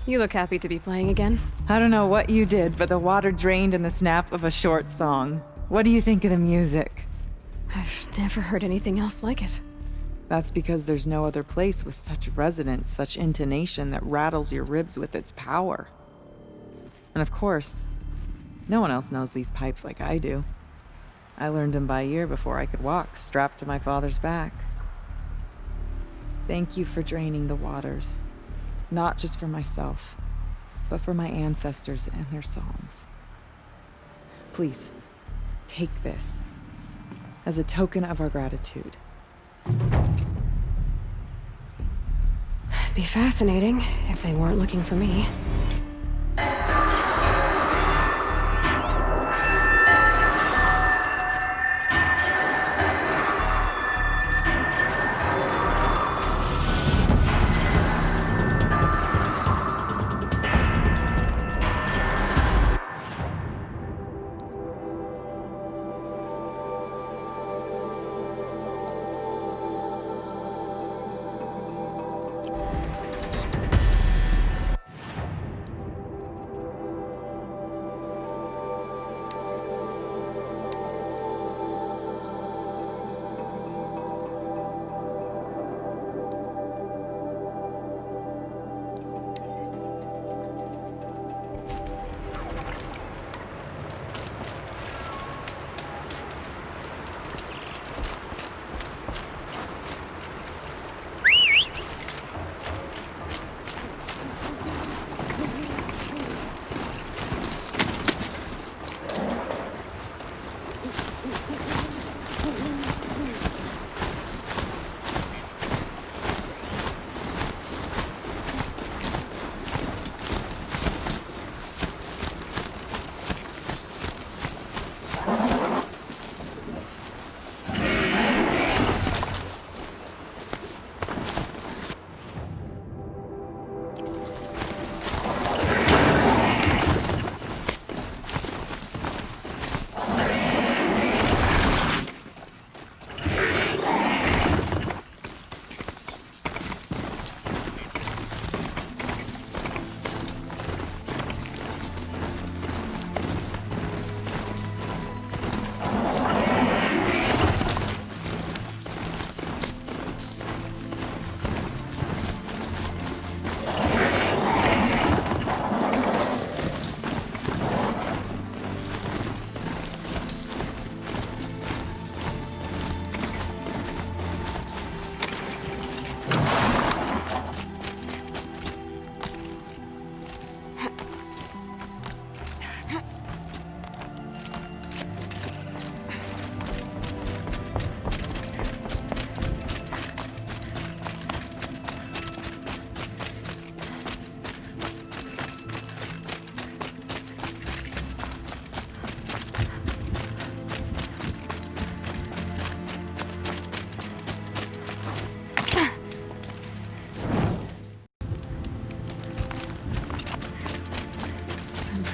You look happy to be playing again. I don't know what you did, but the water drained in the snap of a short song. What do you think of the music? I've never heard anything else like it. That's because there's no other place with such resonance, such intonation that rattles your ribs with its power. And of course, no one else knows these pipes like I do. I learned them by ear before I could walk, strapped to my father's back. Thank you for draining the waters. Not just for myself, but for my ancestors and their songs. Please, take this as a token of our gratitude. It'd be fascinating if they weren't looking for me.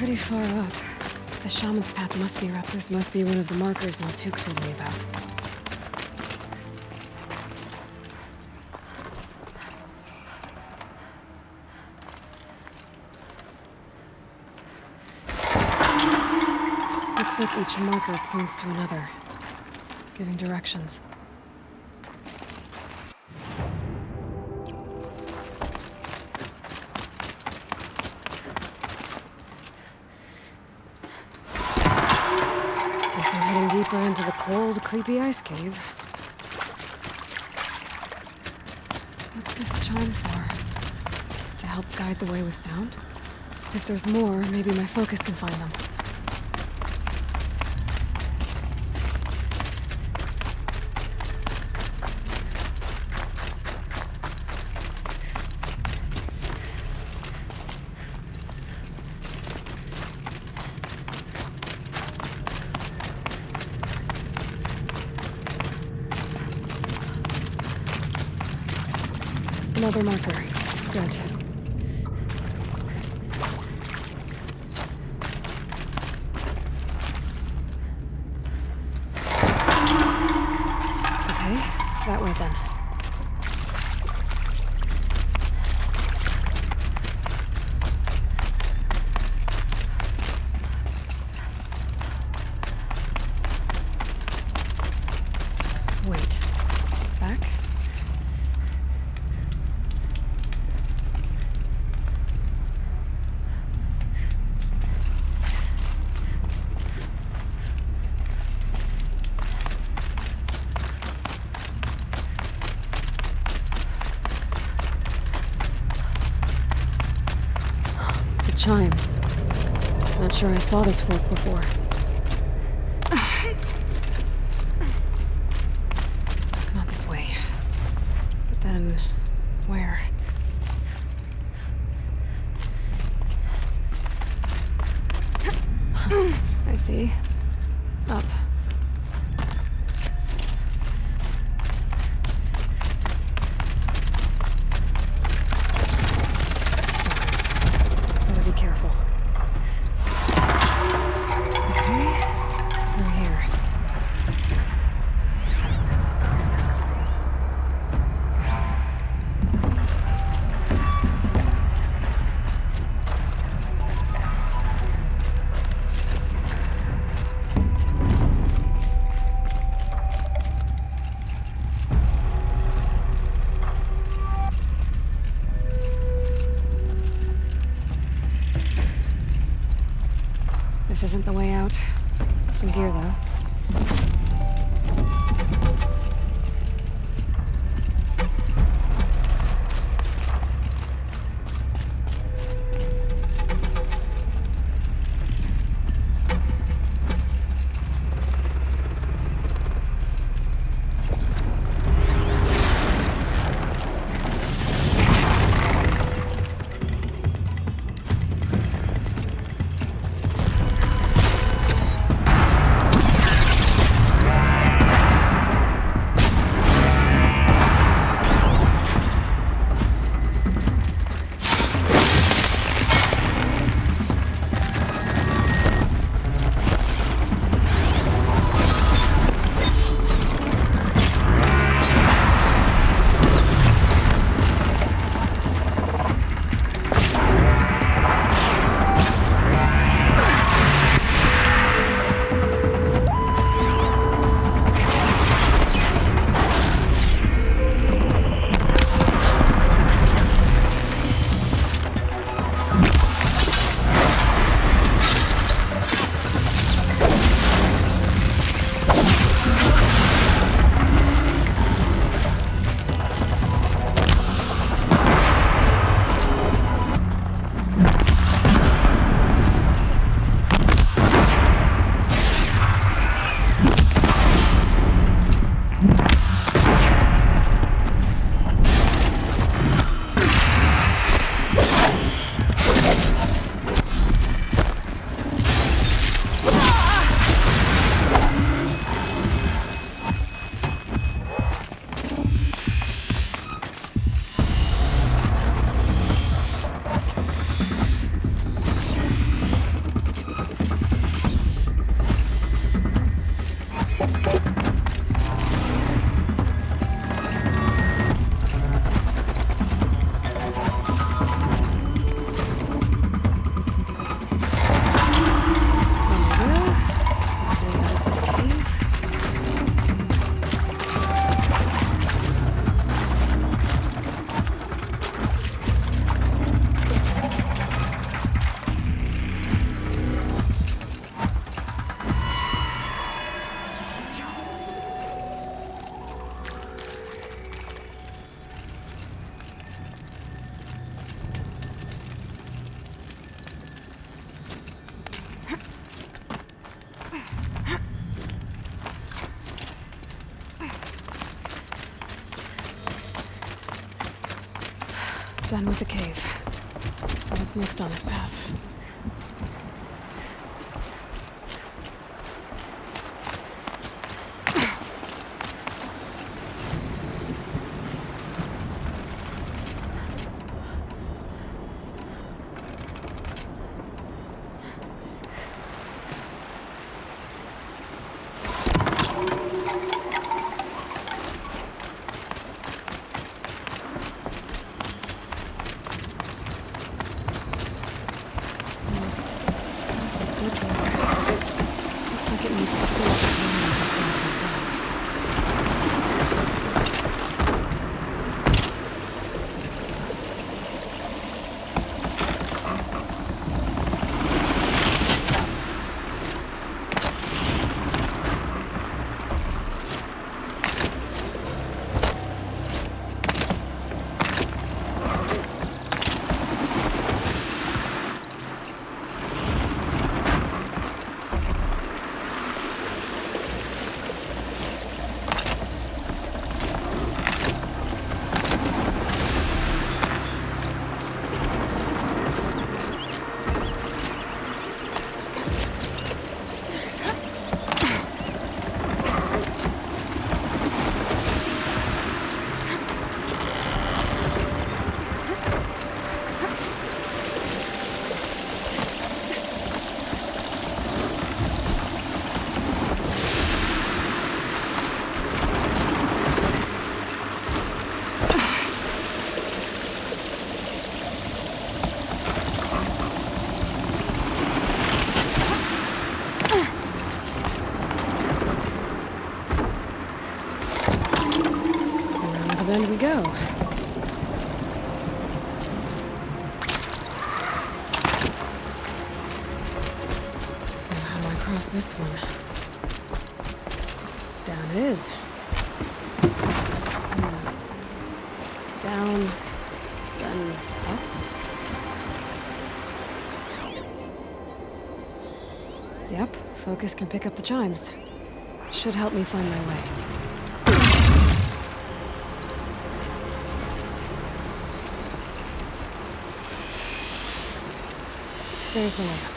pretty far up. The shaman's path must be up. This must be one of the markers Naltuk told me about. Looks like each marker points to another, giving directions. Deeper into the cold, creepy ice cave. What's this chime for? To help guide the way with sound? If there's more, maybe my focus can find them. Another marker. Good. Okay, that way then. Wait. Back? Chime. Not sure I saw this fork before. Not this way. But then, where? I see. Up. Careful. Okay, through here. This isn't the way out. Some gear, though. Done with the cave. So what's next on this path? Then we go. Now how do I cross this one? Down it is. Down, then up. Yep, focus can pick up the chimes. Should help me find my way. There's the lamp.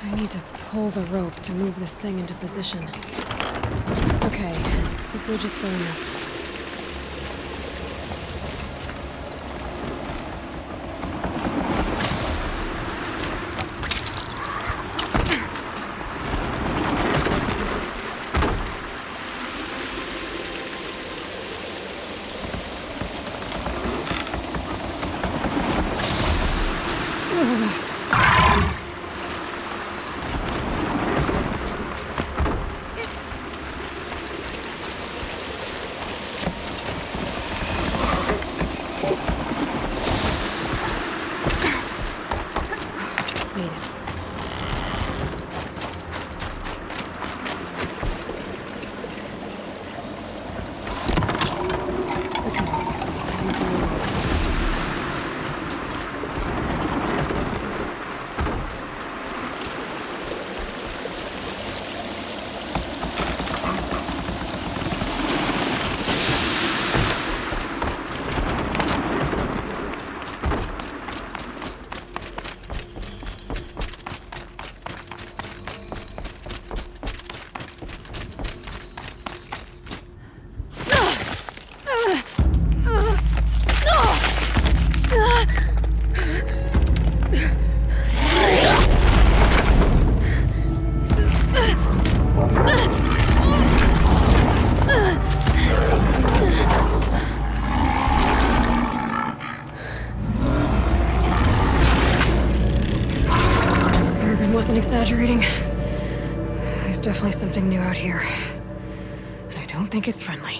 I need to pull the rope to move this thing into position. Okay, the bridge is filling up. wasn't exaggerating. There's definitely something new out here. And I don't think it's friendly.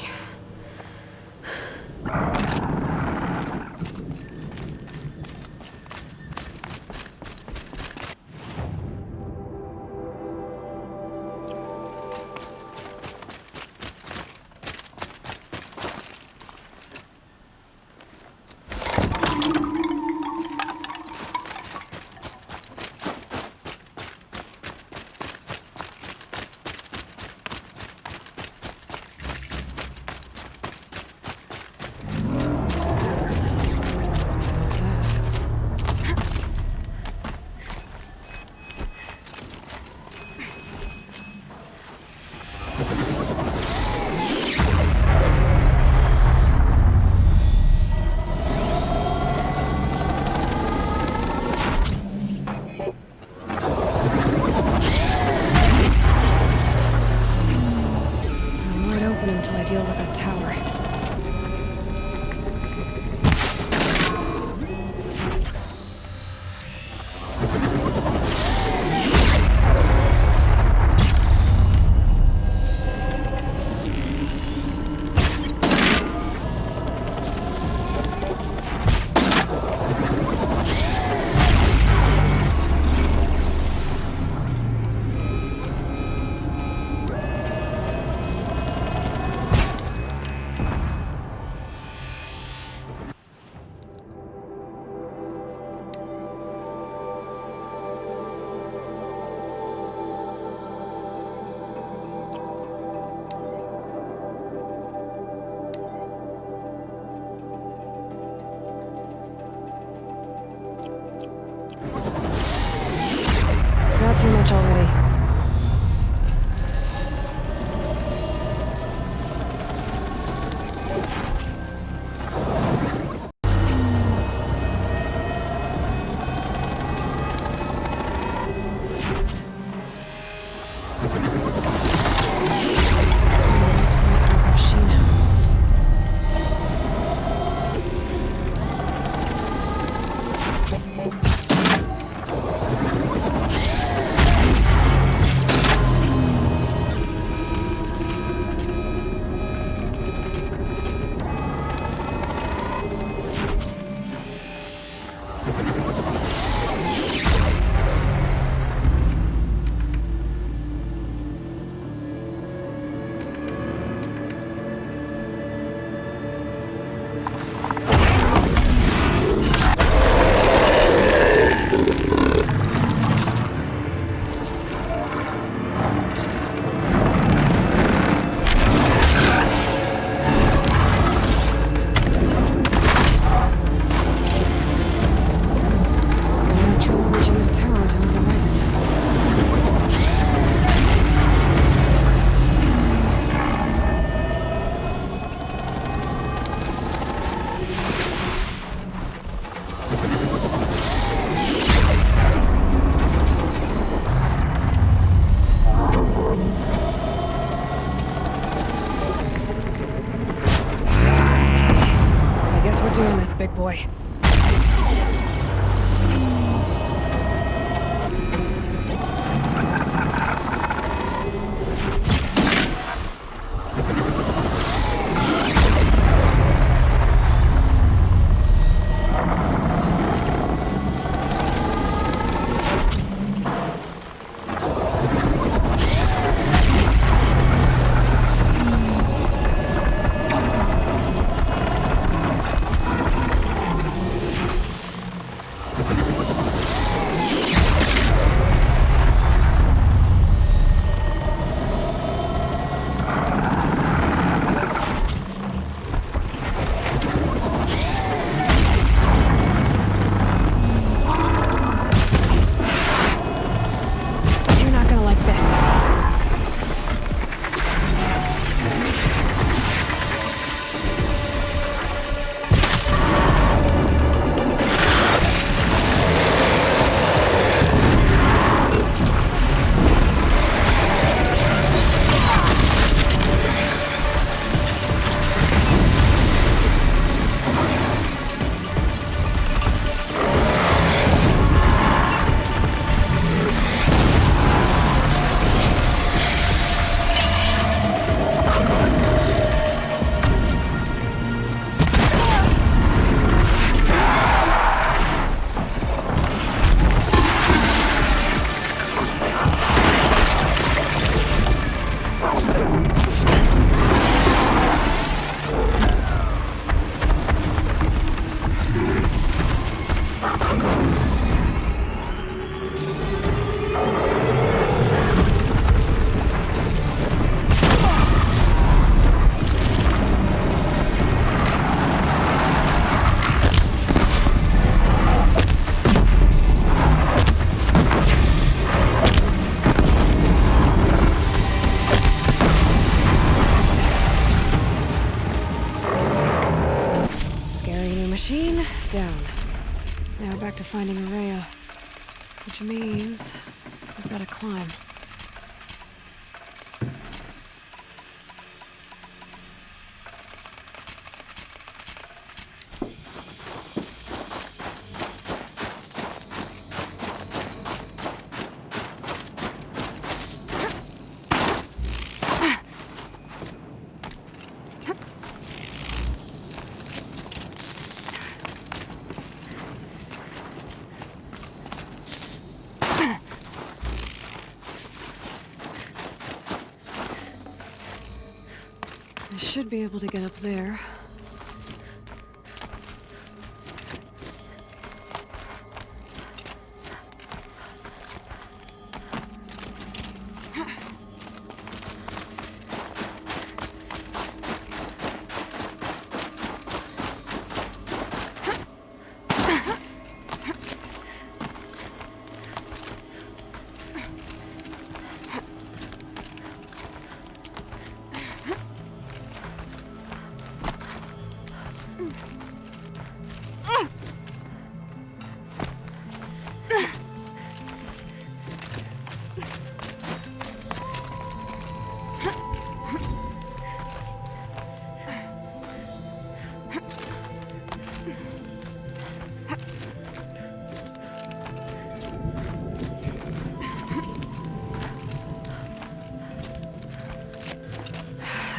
Too much already. Doing this, big boy. Machine down. Now back to finding Araya. Which means I've got to climb. I should be able to get up there.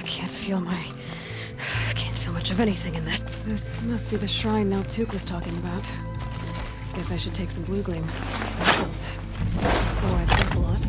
Can't feel much of anything in this. This must be the shrine Naltuk was talking about. Guess I should take some blue gleam. Specials. So I think a lot.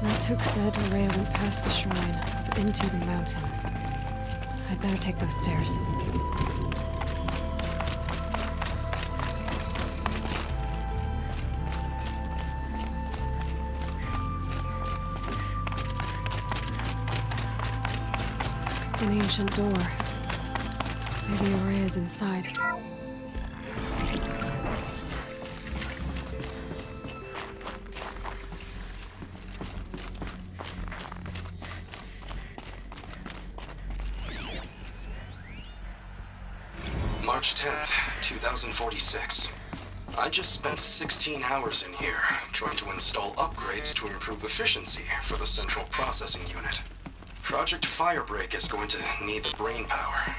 Naltuk said Araya went past the shrine, into the mountain. I'd better take those stairs. An ancient door. Maybe Araya's inside. March 10th, 2046. I just spent 16 hours in here, trying to install upgrades to improve efficiency for the central processing unit. Project Firebreak is going to need the brain power.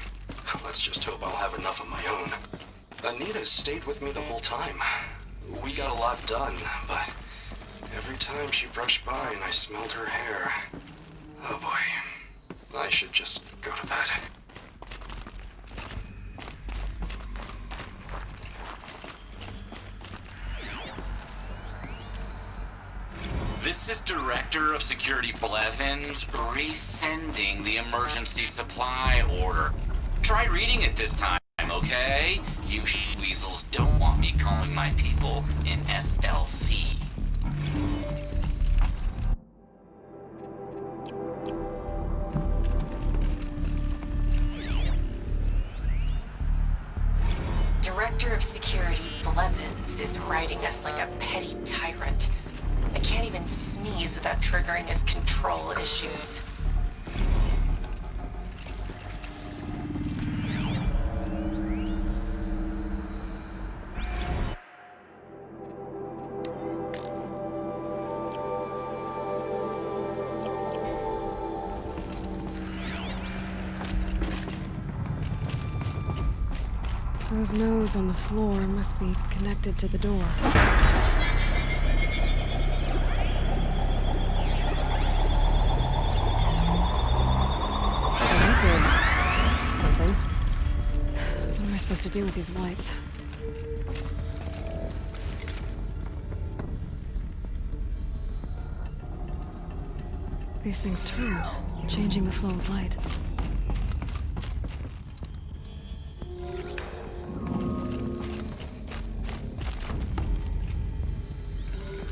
Let's just hope I'll have enough of my own. Anita stayed with me the whole time. We got a lot done, but every time she brushed by and I smelled her hair... Oh boy. I should just go to bed. This is Director of Security Blevins resending the emergency supply order. Try reading it this time, okay? You weasels don't want me calling my people in SLC. Director of Security Blevins is writing us like a petty tyrant. I can't even sneeze without triggering his control issues. Those nodes on the floor must be connected to the door. That did something. What am I supposed to do with these lights? These things turn, changing the flow of light.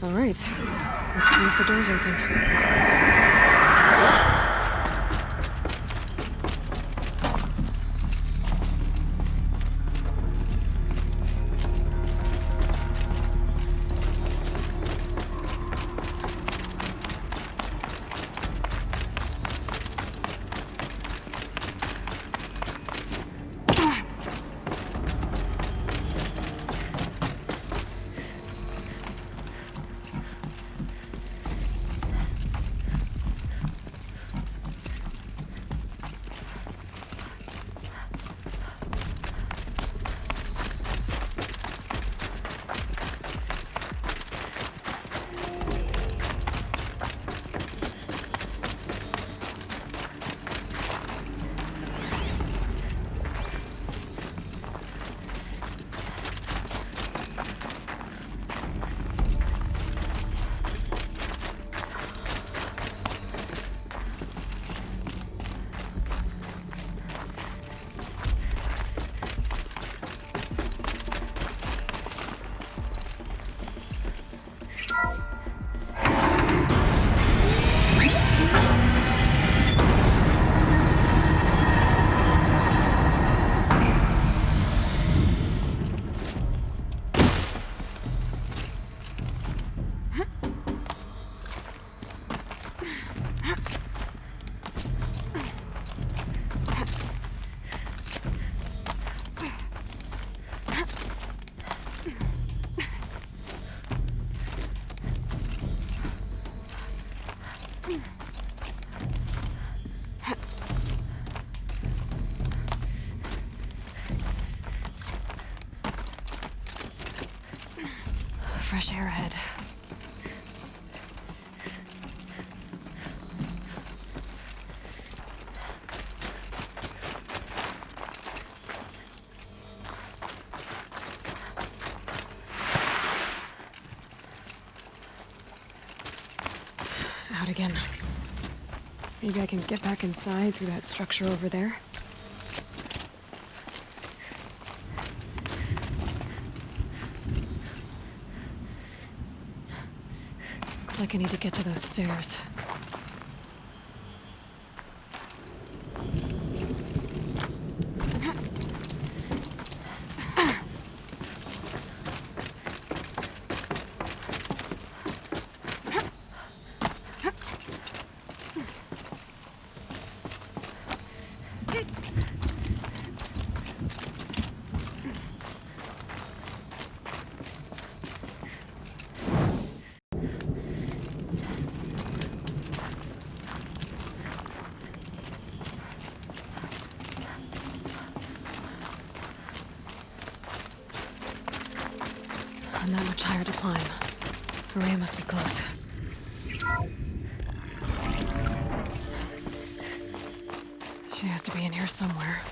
All right, let's see if the door's open. Fresh air ahead. Out again. Maybe I can get back inside through that structure over there. Looks like I need to get to those stairs. Not much higher to climb. Maria must be close. She has to be in here somewhere.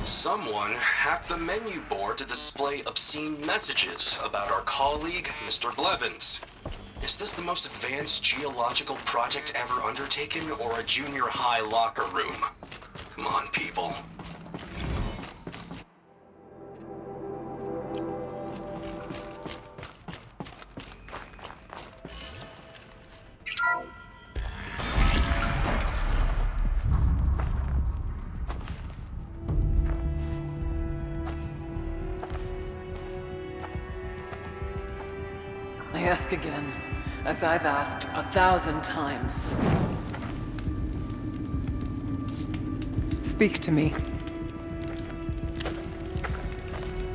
Someone hacked the menu board to display obscene messages about our colleague, Mr. Blevins. Is this the most advanced geological project ever undertaken, or a junior high locker room? Come on, people. ask again, as I've asked 1,000 times. Speak to me.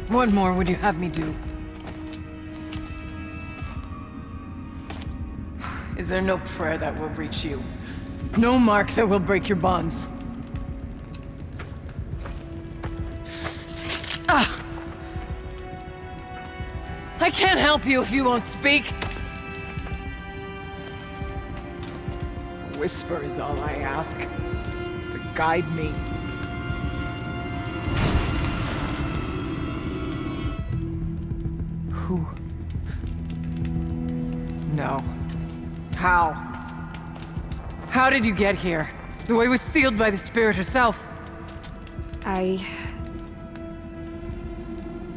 What more would you have me do? Is there no prayer that will reach you? No mark that will break your bonds? Ah! I can't help you if you won't speak! A whisper is all I ask. To guide me. Who? No. How? How did you get here? The way was sealed by the Spirit herself. I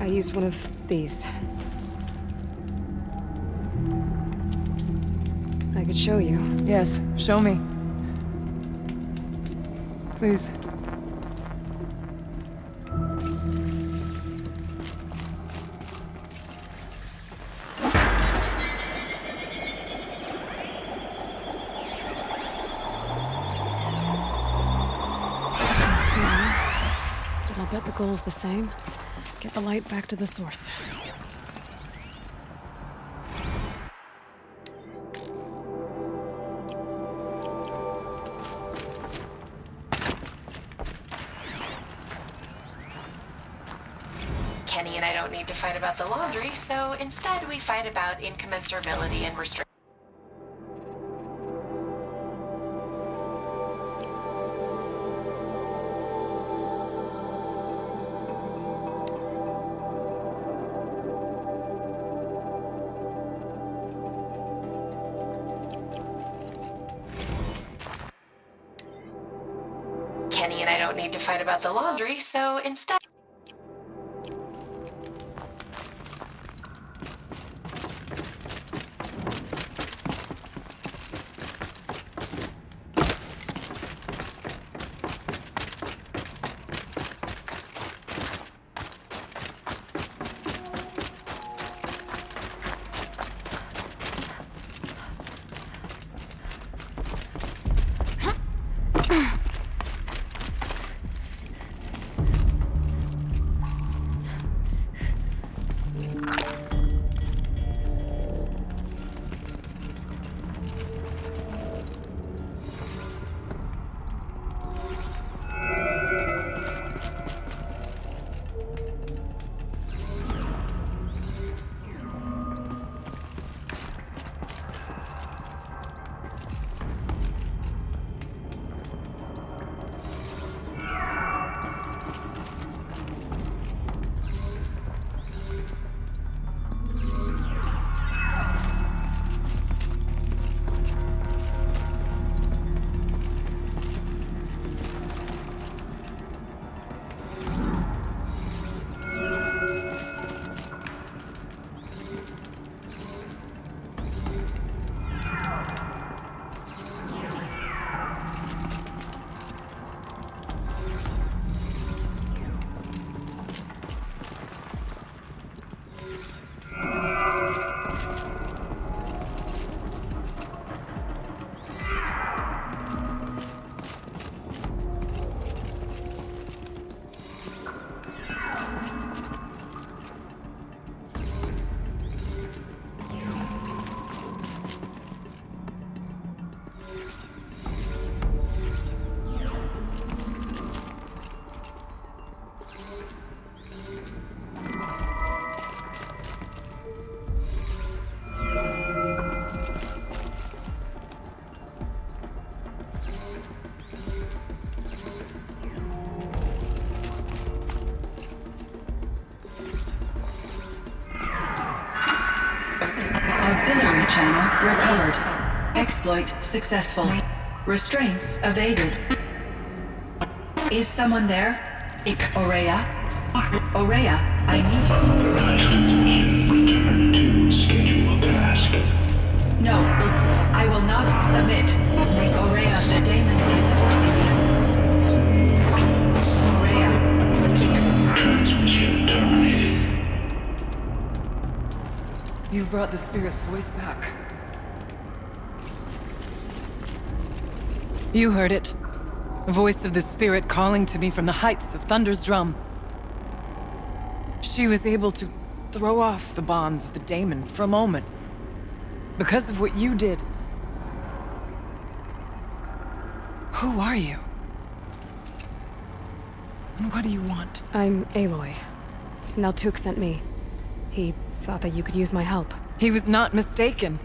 used one of these. I could show you. Yes, show me. Please. I'll bet the goal's the same. Get the light back to the source. Kenny and I don't need to fight about the laundry, so instead we fight about incommensurability and restriction. Kenny and I don't need to fight about the laundry, so instead... Auxiliary channel recovered. Exploit successful. Restraints evaded. Is someone there? Aurea? Aurea, I need you. Transmission return to scheduled task. No, I will not submit. Aurea, the daemon is forcing me. Aurea, Transmission terminated. You... You've brought the spirit's voice back. You heard it. The voice of the spirit calling to me from the heights of Thunder's Drum. She was able to throw off the bonds of the daemon for a moment. Because of what you did. Who are you? And what do you want? I'm Aloy. Naltuk sent me. He thought that you could use my help. He was not mistaken.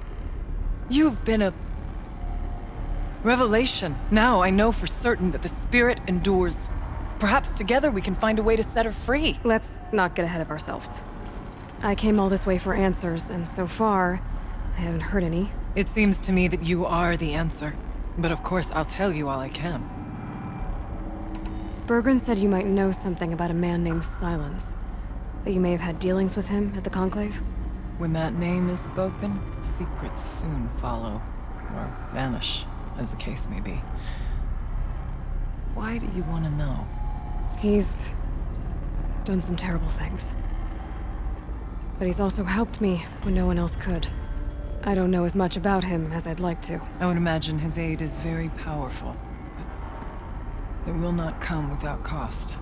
You've been a revelation. Now I know for certain that the spirit endures. Perhaps together we can find a way to set her free. Let's not get ahead of ourselves. I came all this way for answers, and so far, I haven't heard any. It seems to me that you are the answer. But of course, I'll tell you all I can. Bergren said you might know something about a man named Silence. That you may have had dealings with him at the Conclave? When that name is spoken, secrets soon follow. Or vanish, as the case may be. Why do you want to know? He's done some terrible things. But he's also helped me when no one else could. I don't know as much about him as I'd like to. I would imagine his aid is very powerful. But it will not come without cost.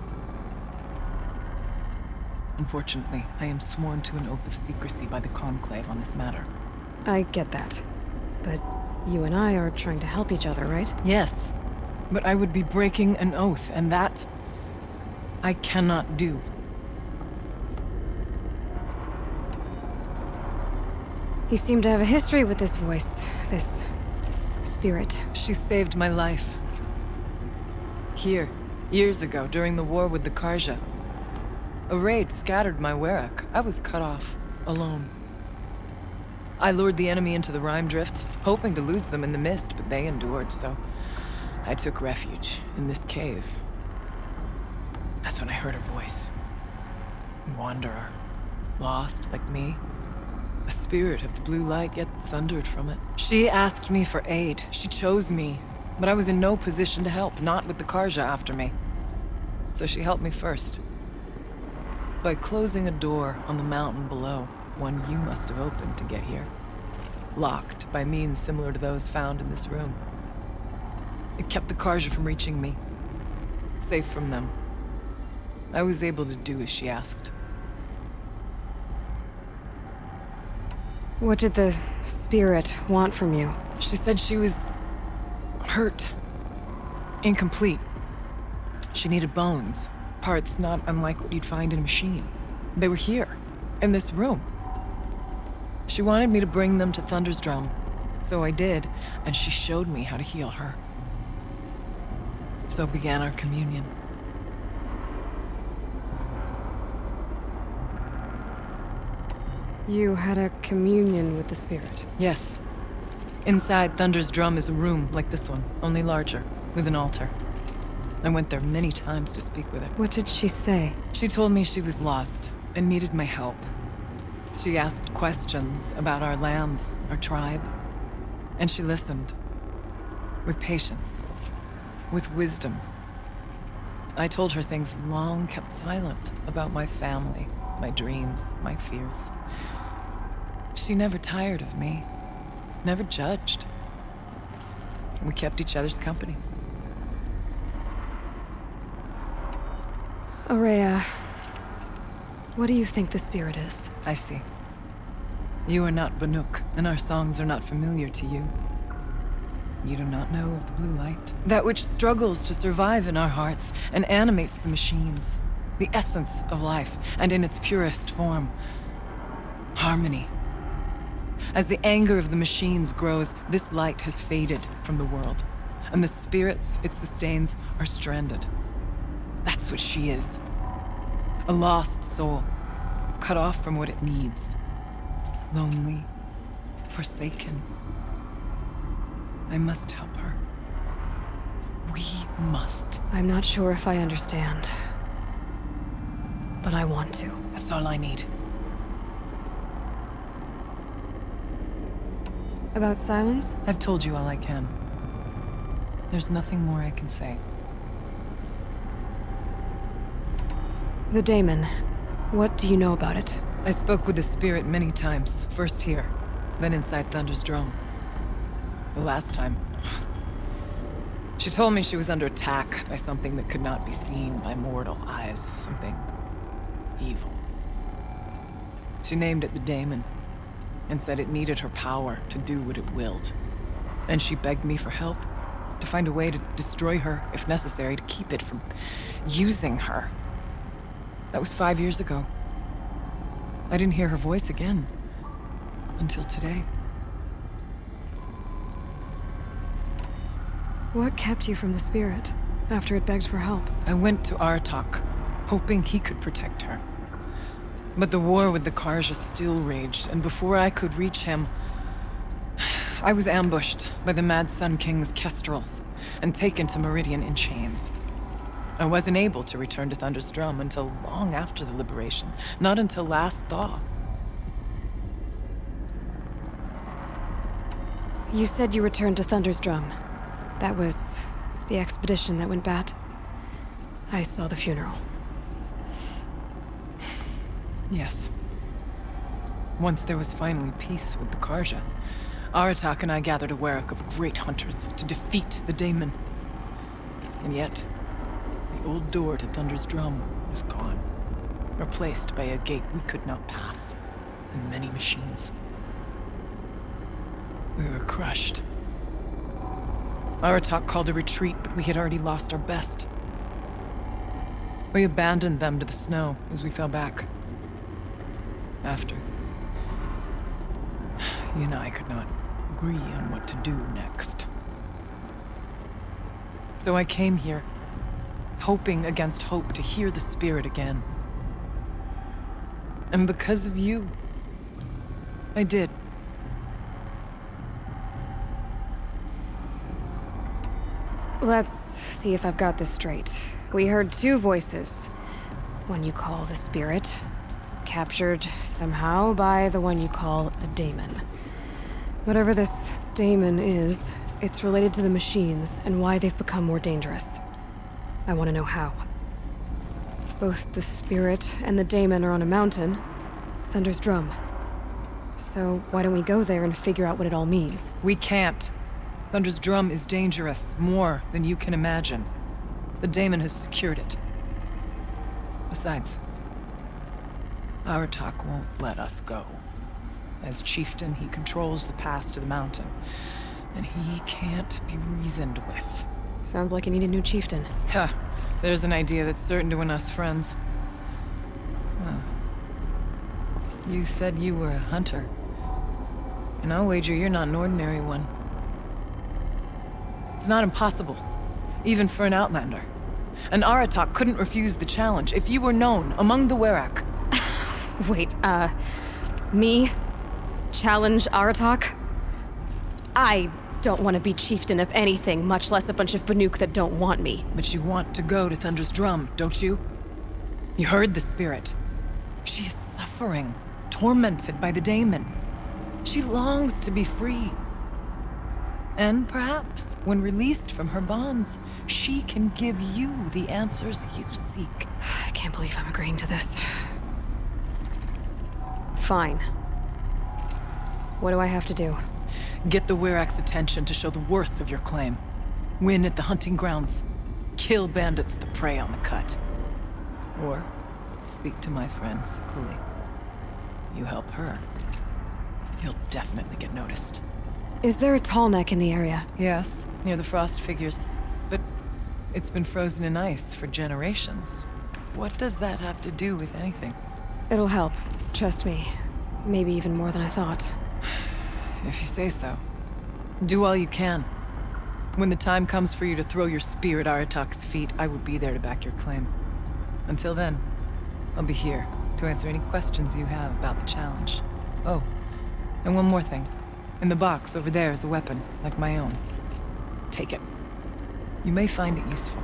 Unfortunately, I am sworn to an oath of secrecy by the Conclave on this matter. I get that. But you and I are trying to help each other, right? Yes. But I would be breaking an oath, and that I cannot do. You seem to have a history with this voice, this spirit. She saved my life. Here, years ago, during the war with the Karja. A raid scattered my Werak. I was cut off, alone. I lured the enemy into the Rime Drift, hoping to lose them in the mist, but they endured, so I took refuge in this cave. That's when I heard her voice. Wanderer. Lost, like me. A spirit of the blue light, yet sundered from it. She asked me for aid. She chose me. But I was in no position to help, not with the Karja after me. So she helped me first. By closing a door on the mountain below, one you must have opened to get here. Locked by means similar to those found in this room. It kept the Karja from reaching me. Safe from them. I was able to do as she asked. What did the spirit want from you? She said she was hurt. Incomplete. She needed bones. Parts not unlike what you'd find in a machine. They were here, in this room. She wanted me to bring them to Thunder's Drum. So I did, and she showed me how to heal her. So began our communion. You had a communion with the spirit? Yes. Inside Thunder's Drum is a room like this one, only larger, with an altar. I went there many times to speak with her. What did she say? She told me she was lost and needed my help. She asked questions about our lands, our tribe, and she listened. With patience. With wisdom. I told her things long kept silent about my family, my dreams, my fears. She never tired of me. Never judged. We kept each other's company. Ourea, what do you think the spirit is? I see. You are not Banuk, and our songs are not familiar to you. You do not know of the blue light. That which struggles to survive in our hearts and animates the machines. The essence of life, and in its purest form. Harmony. As the anger of the machines grows, this light has faded from the world, and the spirits it sustains are stranded. That's what she is. A lost soul, cut off from what it needs. Lonely, forsaken. I must help her. We must. I'm not sure if I understand, but I want to. That's all I need. About Silence? I've told you all I can. There's nothing more I can say. The daemon. What do you know about it? I spoke with the spirit many times. First here, then inside Thunder's drum. The last time, she told me she was under attack by something that could not be seen by mortal eyes. Something evil. She named it the Daemon, and said it needed her power to do what it willed. And she begged me for help, to find a way to destroy her, if necessary, to keep it from using her. That was 5 years ago. I didn't hear her voice again, until today. What kept you from the spirit, after it begged for help? I went to Aratak, hoping he could protect her. But the war with the Karja still raged, and before I could reach him, I was ambushed by the Mad Sun King's Kestrels, and taken to Meridian in chains. I wasn't able to return to Thunder's Drum until long after the liberation, not until last thaw. You said you returned to Thunder's Drum. That was the expedition that went bad. I saw the funeral. Yes. Once there was finally peace with the Karja, Aratak and I gathered a Werak of great hunters to defeat the Daemon. And yet, the old door to Thunder's Drum was gone, replaced by a gate we could not pass, and many machines. We were crushed. Aratak called a retreat, but we had already lost our best. We abandoned them to the snow as we fell back. After, he and I could not agree on what to do next. So I came here, hoping against hope to hear the spirit again. And because of you, I did. Let's see if I've got this straight. We heard two voices. One you call the spirit, captured somehow by the one you call a daemon. Whatever this daemon is, it's related to the machines and why they've become more dangerous. I want to know how. Both the spirit and the daemon are on a mountain, Thunder's Drum. So why don't we go there and figure out what it all means? We can't. Thunder's Drum is dangerous, more than you can imagine. The daemon has secured it. Besides, Aratak won't let us go. As chieftain, he controls the pass to the mountain, and he can't be reasoned with. Sounds like you need a new chieftain. Ha! There's an idea that's certain to win us friends. Well, you said you were a hunter, and I'll wager you're not an ordinary one. It's not impossible, even for an outlander. And Aratak couldn't refuse the challenge if you were known among the Werak. Wait, me? Challenge Aratak? I don't want to be chieftain of anything, much less a bunch of Banuk that don't want me. But you want to go to Thunder's Drum, don't you? You heard the spirit. She is suffering, tormented by the daemon. She longs to be free. And perhaps, when released from her bonds, she can give you the answers you seek. I can't believe I'm agreeing to this. Fine. What do I have to do? Get the Werak's attention to show the worth of your claim. Win at the hunting grounds. Kill bandits that prey on the cut. Or speak to my friend Sekuli. You help her, you'll definitely get noticed. Is there a tall neck in the area? Yes, near the frost figures. But it's been frozen in ice for generations. What does that have to do with anything? It'll help. Trust me. Maybe even more than I thought. If you say so. Do all you can. When the time comes for you to throw your spear at Aratak's feet, I will be there to back your claim. Until then, I'll be here to answer any questions you have about the challenge. Oh, and one more thing. In the box over there is a weapon, like my own. Take it. You may find it useful.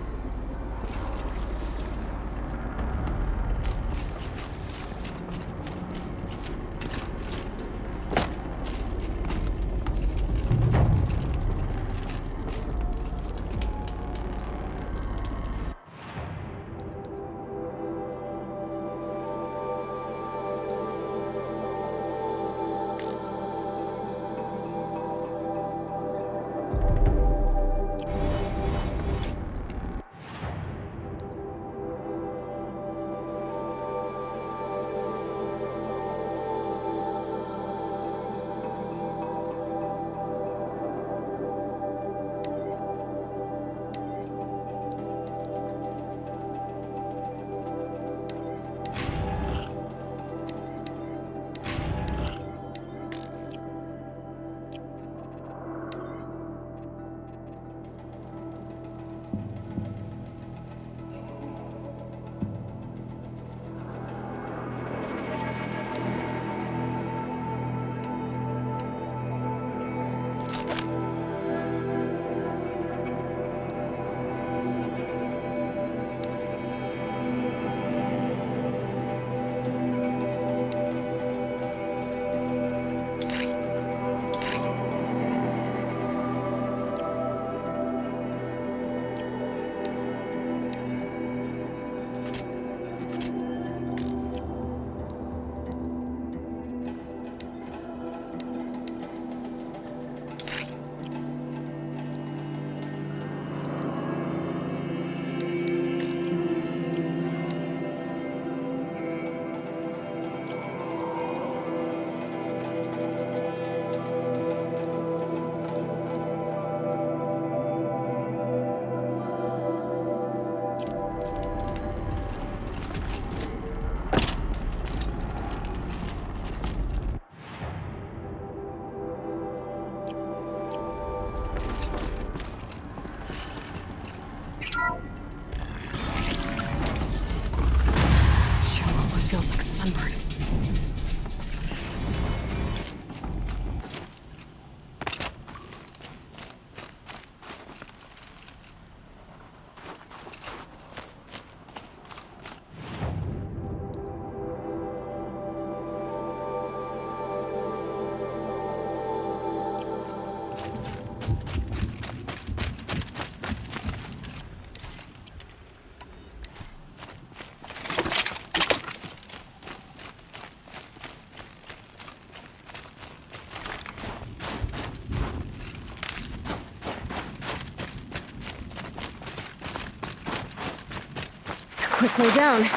Chill almost feels like sunburn. Quick way down.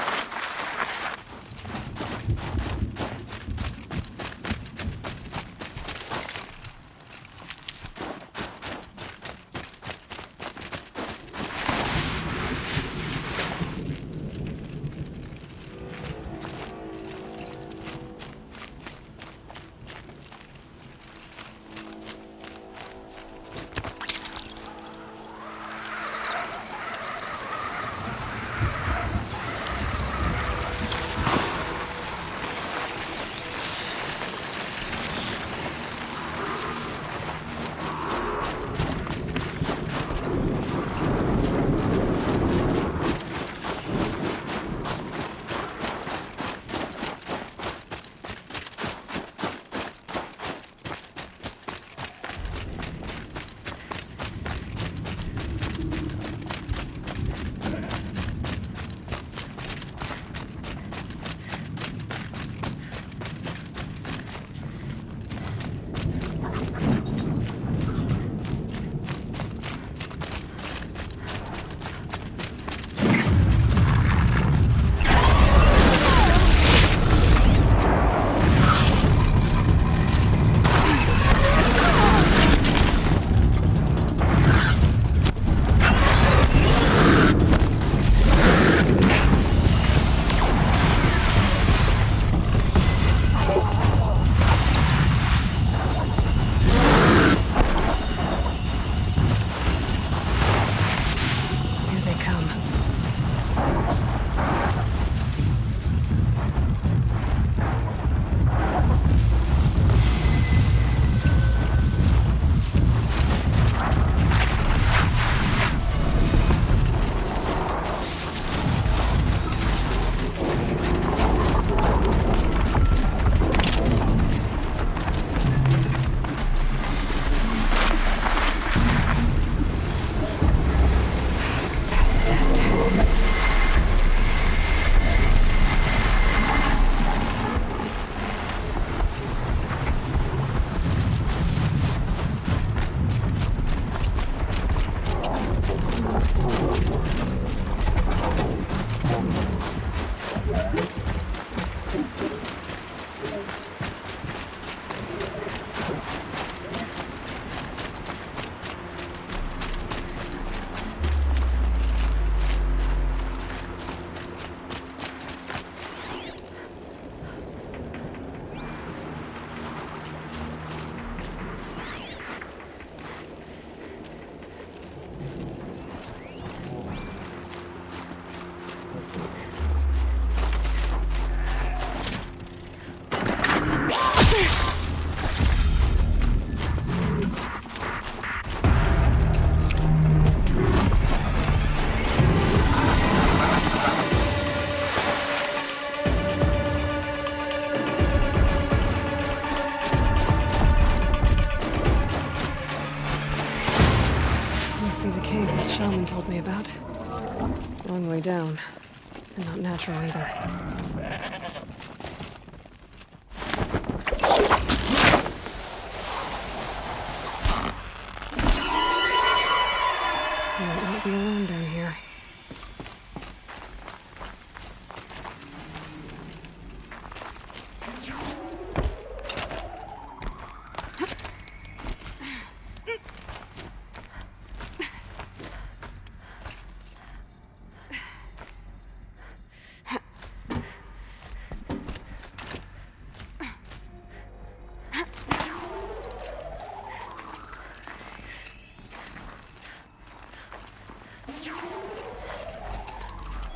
Shaman told me about. Long way down. And not natural either. I won't be alone down here.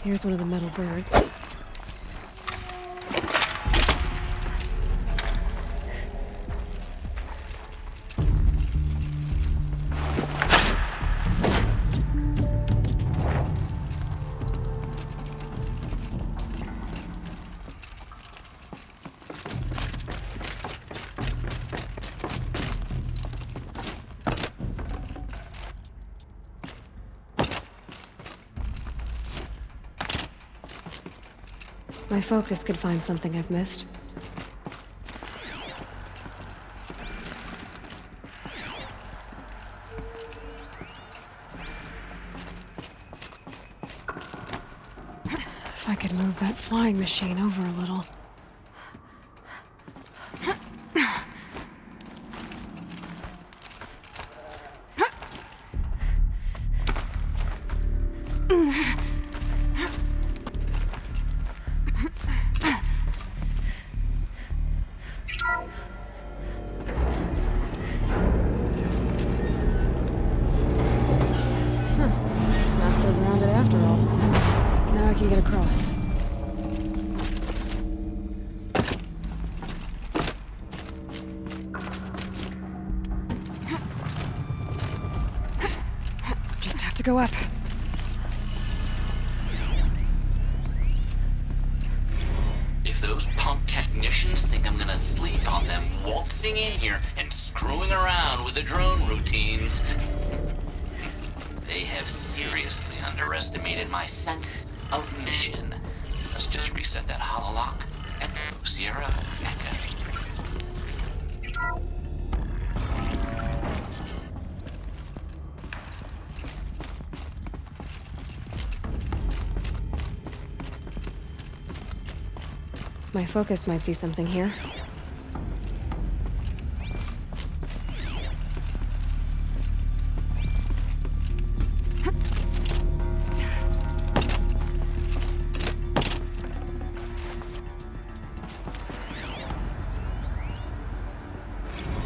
Here's one of the metal birds. My focus could find something I've missed. If I could move that flying machine over a little. Not so grounded after all. Now I can get across. Just have to go up. If those punk technicians think I'm gonna sleep on them waltzing in here and screwing around with the drone routines, they have seriously underestimated my sense of mission. Let's just reset that hololock. Echo, Sierra, Echo. My focus might see something here.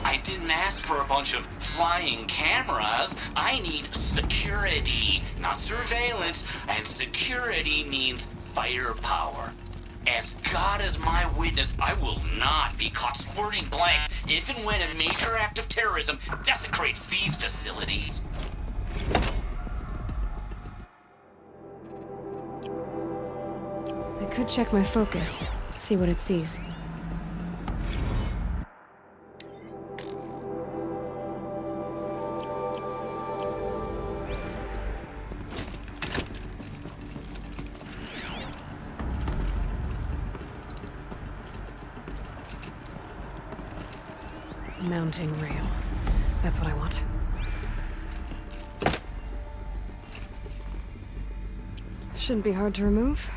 I didn't ask for a bunch of flying cameras. I need security, not surveillance. And security means firepower. As God is my witness, I will not be caught squirting blanks if and when a major act of terrorism desecrates these facilities. I could check my focus, see what it sees. Mounting rail. That's what I want. Shouldn't be hard to remove.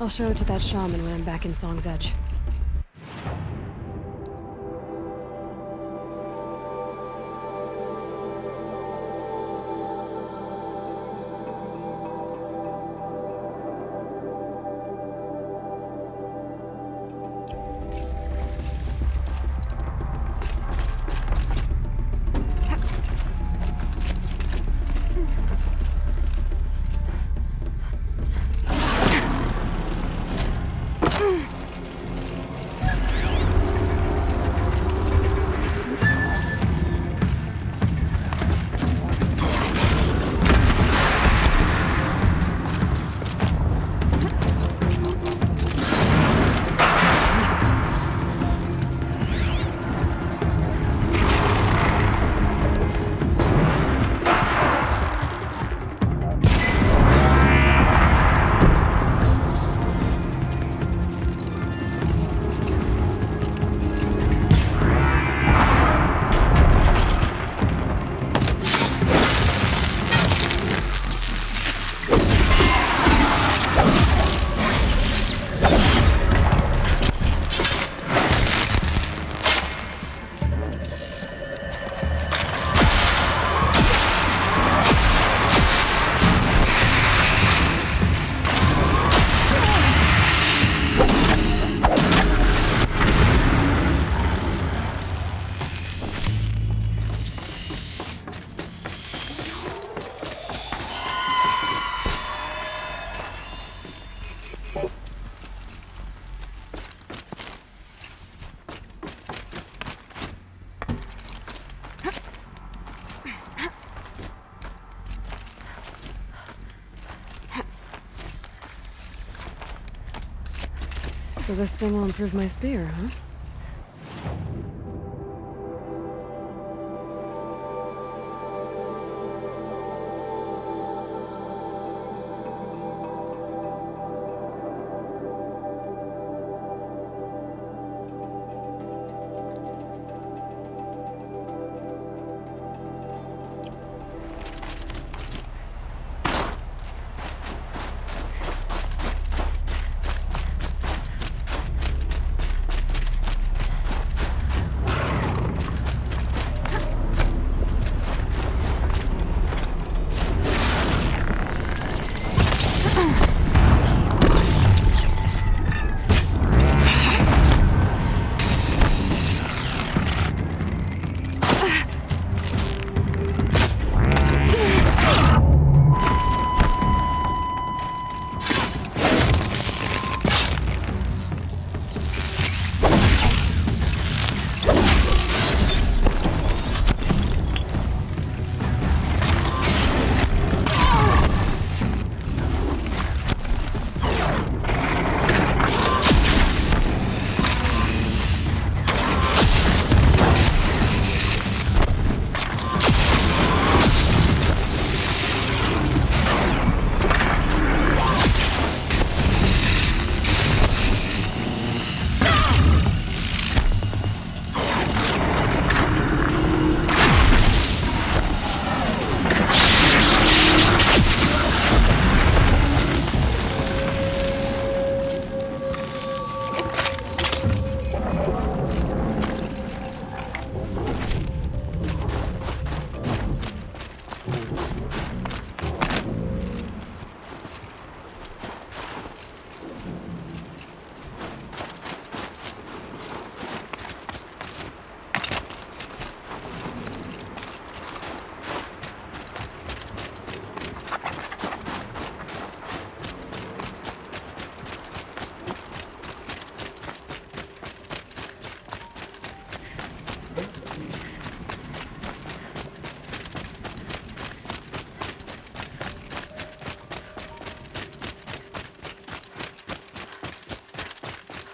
I'll show it to that shaman when I'm back in Song's Edge. So this thing will improve my spear, huh?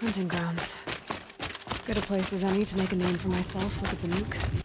Hunting grounds. Good a place as any to make a name for myself with a Banuk.